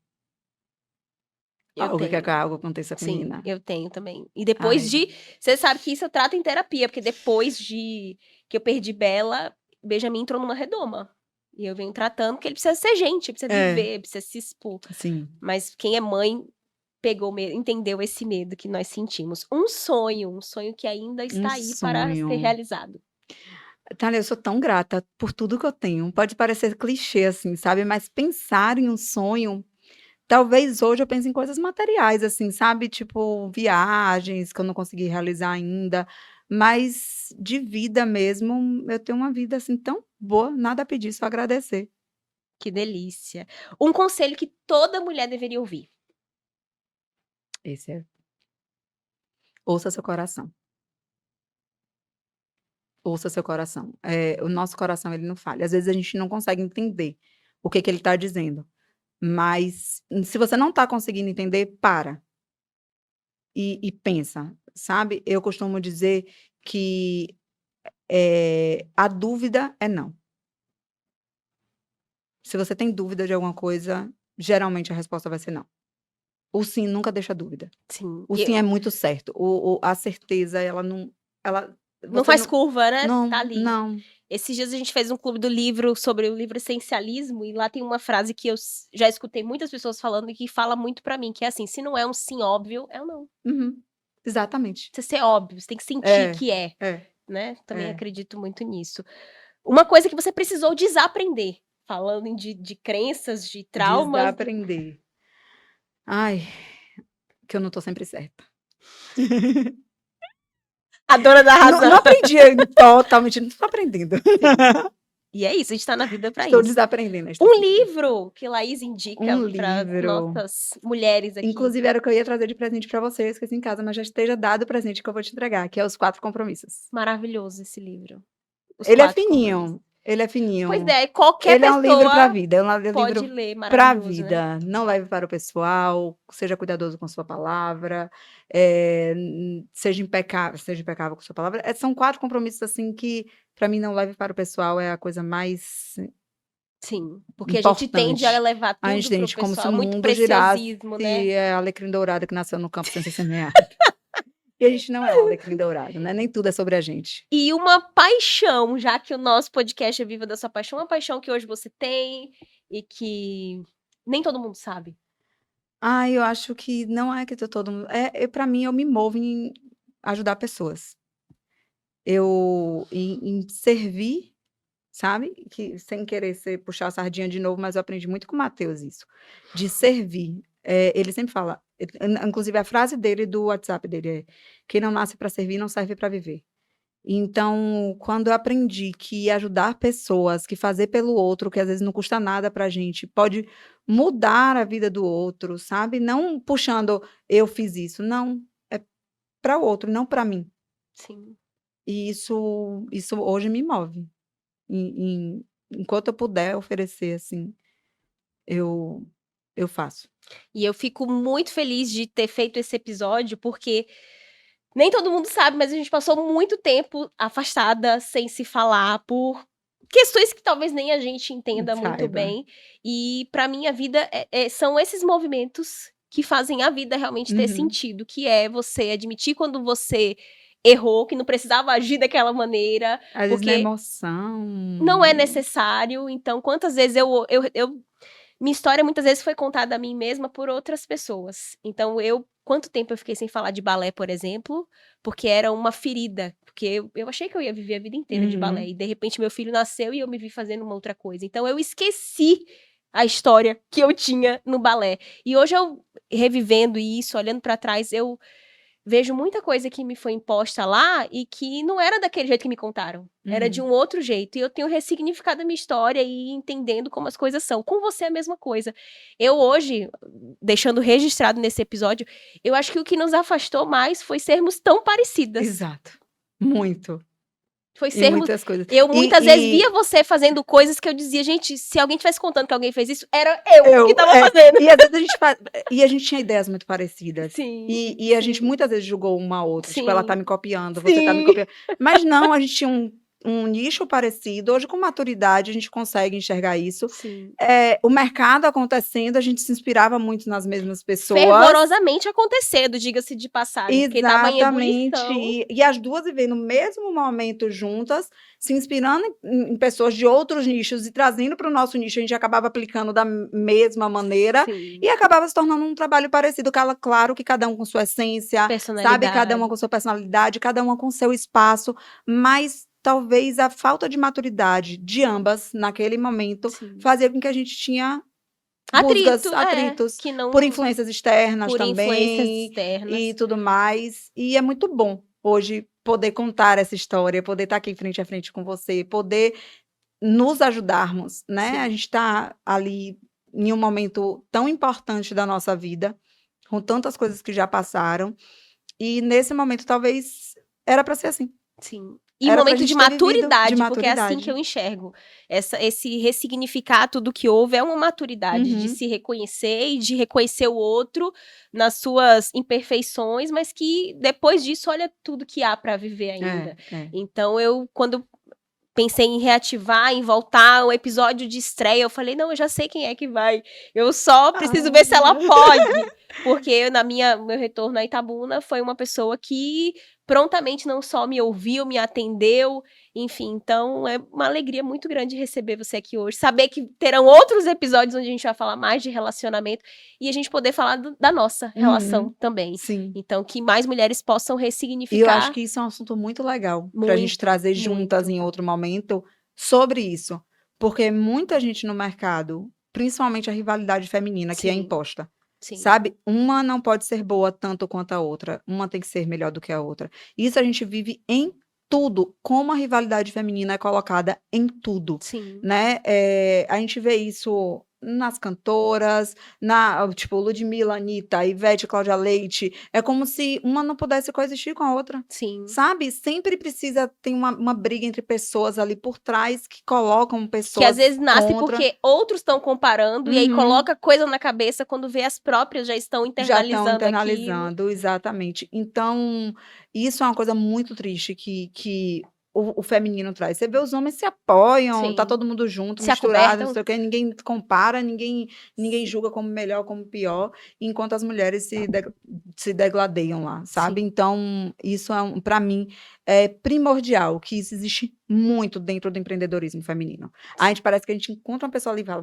Eu Algo que tenho. algo aconteça com a Sim, menina. eu tenho também. E depois Ai. você sabe que isso eu trato em terapia, porque depois de que eu perdi Bela, Benjamin entrou numa redoma. E eu venho tratando que ele precisa ser gente, precisa viver, precisa se expor. Sim. Mas quem é mãe entendeu esse medo que nós sentimos. Um sonho que ainda está aí para ser sonho. realizado. Thalia, eu sou tão grata por tudo que eu tenho. Pode parecer clichê, assim, sabe? Mas pensar em um sonho, talvez hoje eu pense em coisas materiais, assim, sabe? Tipo, viagens que eu não consegui realizar ainda. Mas de vida mesmo, eu tenho uma vida, assim, tão boa, nada a pedir, só agradecer. Que delícia. Um conselho que toda mulher deveria ouvir. Esse é. Ouça seu coração. Ouça seu coração. O nosso coração, ele não falha. Às vezes a gente não consegue entender o que ele está dizendo. Mas se você não está conseguindo entender, para. E pensa, sabe? Eu costumo dizer que a dúvida é não. Se você tem dúvida de alguma coisa, geralmente a resposta vai ser não. O sim nunca deixa dúvida. Sim. O sim é muito certo. A certeza, ela não. Não Você faz curva, né? Não, Tá ali. não. Esses dias a gente fez um clube do livro sobre o livro Essencialismo, e lá tem uma frase que eu já escutei muitas pessoas falando e que fala muito pra mim, que é assim: se não é um sim óbvio, é um não. Uhum. Exatamente. Precisa ser óbvio, você tem que sentir que é, É. né? Também acredito muito nisso. Uma coisa que você precisou desaprender, falando de crenças, de traumas. Desaprender. Ai, que eu não tô sempre certa. A dona da razão. Não aprendi ainda totalmente, não tô aprendendo. E é isso, a gente tá na vida pra Estou isso. desaprendendo. Um livro que Laís indica pra livro. nossas mulheres aqui. Inclusive, era o que eu ia trazer de presente pra você, eu esqueci em casa, mas já esteja dado o presente que eu vou te entregar, que é Os 4 Compromissos. Maravilhoso esse livro. Os Ele é 4 compromissos. fininho. Pois é, qualquer Ele é um livro pra pessoa vida, é um pode livro ler, pra maravilhoso, né? vida. Não leve para o pessoal, seja cuidadoso com sua palavra, seja impecável com sua palavra. São 4 compromissos, assim, que pra mim não leve para o pessoal, é a coisa mais Sim, porque a gente tende importante. a levar A tudo gente pro tende como se pessoal, o muito mundo girasse preciosismo, né? e é alecrim dourado que nasceu no campo sem ser semeado. E a gente não é um alecrim dourado, né? Nem tudo é sobre a gente. E uma paixão, já que o nosso podcast é Viva da Sua Paixão, uma paixão que hoje você tem e que nem todo mundo sabe. Eu acho que não é que todo mundo. Para mim, eu me movo em ajudar pessoas. Em servir, sabe? Que sem querer puxar a sardinha de novo, mas eu aprendi muito com o Matheus isso. De servir. Ele sempre fala, inclusive a frase dele do WhatsApp dele é: quem não nasce para servir, não serve para viver. Então, quando eu aprendi que ajudar pessoas, que fazer pelo outro, que às vezes não custa nada pra gente, pode mudar a vida do outro, sabe? Não puxando, eu fiz isso, não, é para o outro, não para mim. Sim. E isso hoje me move. Enquanto eu puder oferecer, assim, eu faço. E eu fico muito feliz de ter feito esse episódio, porque nem todo mundo sabe, mas a gente passou muito tempo afastada, sem se falar, por questões que talvez nem a gente entenda muito Saiba. bem. E pra mim a vida são esses movimentos que fazem a vida realmente ter Uhum. sentido, que é você admitir quando você errou, que não precisava agir daquela maneira, Às vezes na porque emoção. não é necessário. Então, quantas vezes eu minha história muitas vezes foi contada a mim mesma por outras pessoas. Então quanto tempo eu fiquei sem falar de balé, por exemplo, porque era uma ferida, porque eu achei que eu ia viver a vida inteira de balé Uhum. e de repente meu filho nasceu e eu me vi fazendo uma outra coisa. Então eu esqueci a história que eu tinha no balé. E hoje eu revivendo isso, olhando pra trás, eu vejo muita coisa que me foi imposta lá e que não era daquele jeito que me contaram. Era de Uhum. um outro jeito. E eu tenho ressignificado a minha história e entendendo como as coisas são. Com você é a mesma coisa. Eu hoje, deixando registrado nesse episódio, eu acho que o que nos afastou mais foi sermos tão parecidas. Exato. Muito. Foi Em sermos. muitas coisas. Eu muitas vezes via você fazendo coisas que eu dizia, gente, se alguém tivesse contando que alguém fez isso, era eu que tava fazendo. E às vezes a gente tinha ideias muito parecidas. Sim, E a gente sim, muitas vezes julgou uma a outra, tipo, ela tá sim, me copiando, você tá me sim. copiando. Mas não, a gente tinha um nicho parecido. Hoje, com maturidade, a gente consegue enxergar isso. Sim. O mercado acontecendo, a gente se inspirava muito nas mesmas pessoas. Fervorosamente acontecendo, diga-se de passagem, porque estava em Exatamente. ebulição. E as duas vivendo no mesmo momento juntas, se inspirando em pessoas de outros nichos e trazendo para o nosso nicho, a gente acabava aplicando da mesma maneira e Sim, acabava se tornando um trabalho parecido. Claro que cada um com sua essência, sabe? Cada uma personalidade. com sua personalidade, cada uma com seu espaço, mas talvez a falta de maturidade de ambas naquele momento Sim. fazia com que a gente tinha rusgas, Atrito, atritos, que por não influências externas por influências também e externas. tudo mais. E é muito bom hoje poder contar essa história, poder estar aqui frente a frente com você, poder nos ajudarmos, né? A Sim, gente está ali em um momento tão importante da nossa vida, com tantas coisas que já passaram, e nesse momento talvez era para ser assim. sim. E Era para a momento de gente ter vivido de maturidade, porque é assim que maturidade. eu enxergo. Esse ressignificar tudo que houve é uma maturidade de Uhum. se reconhecer e de reconhecer o outro nas suas imperfeições, mas que depois disso, olha tudo que há para viver ainda. É. Então quando pensei em reativar, em voltar, o episódio de estreia, eu falei: "Não, eu já sei quem é que vai, eu só preciso ver se ela Ah. pode", porque meu retorno a Itabuna foi uma pessoa que prontamente não só me ouviu, me atendeu, enfim, então é uma alegria muito grande receber você aqui hoje, saber que terão outros episódios onde a gente vai falar mais de relacionamento e a gente poder falar da nossa relação Uhum. também. Sim. Então que mais mulheres possam E eu acho ressignificar que isso é um assunto muito legal para a gente muito, trazer juntas muito. em outro momento sobre isso, porque muita gente no mercado, principalmente a rivalidade feminina que é Sim, imposta, sim. sabe? Uma não pode ser boa tanto quanto a outra, uma tem que ser melhor do que a outra. Isso a gente vive em tudo, como a rivalidade feminina é colocada em tudo, Sim. né? A gente vê isso nas cantoras, tipo, Ludmilla, Anitta, Ivete, Cláudia Leite, é como se uma não pudesse coexistir com a outra. Sim. Sabe? Sempre precisa ter uma briga entre pessoas ali por trás que colocam Que às pessoas vezes nasce contra. porque outros estão comparando e aí Uhum. coloca coisa na cabeça quando vê as próprias já estão Já estão internalizando aquilo. internalizando, exatamente. Então, isso é uma coisa muito triste que o feminino traz. Você vê os homens se apoiam, tá Sim. todo mundo junto, Se misturado, não acobertam. sei o quê, ninguém compara, ninguém julga como melhor, como pior, enquanto as mulheres se degladeiam lá, sabe? Sim. Então, isso para mim é primordial, que isso existe muito dentro do empreendedorismo feminino. A gente parece que a gente encontra uma pessoa ali e fala,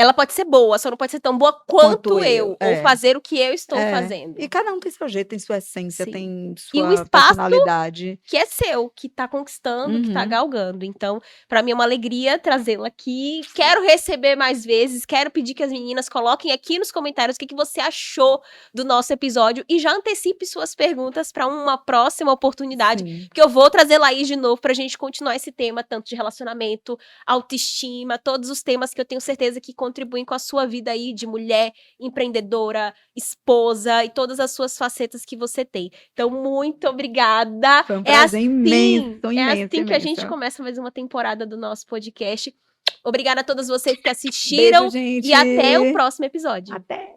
Ela pode ser boa, só não pode ser tão boa quanto quanto eu. eu, ou fazer o que eu estou E fazendo. cada um tem seu jeito, tem sua essência, Sim. tem E o sua espaço personalidade. que é seu, que tá conquistando, que tá Uhum. galgando. Então, pra mim é uma alegria trazê-la aqui. Quero receber mais vezes, quero pedir que as meninas coloquem aqui nos comentários o que você achou do nosso episódio e já antecipe suas perguntas pra uma próxima oportunidade, Sim. porque eu vou trazer Laís de novo pra gente continuar esse tema, tanto de relacionamento, autoestima, todos os temas que eu tenho certeza que contribuem com a sua vida aí de mulher, empreendedora, esposa e todas as suas facetas que você tem. Então, muito obrigada. Foi um prazer imenso, É imenso, assim que a gente imenso. começa mais uma temporada do nosso podcast. Obrigada a todas vocês que Beijo, assistiram e gente. até o próximo episódio. Até.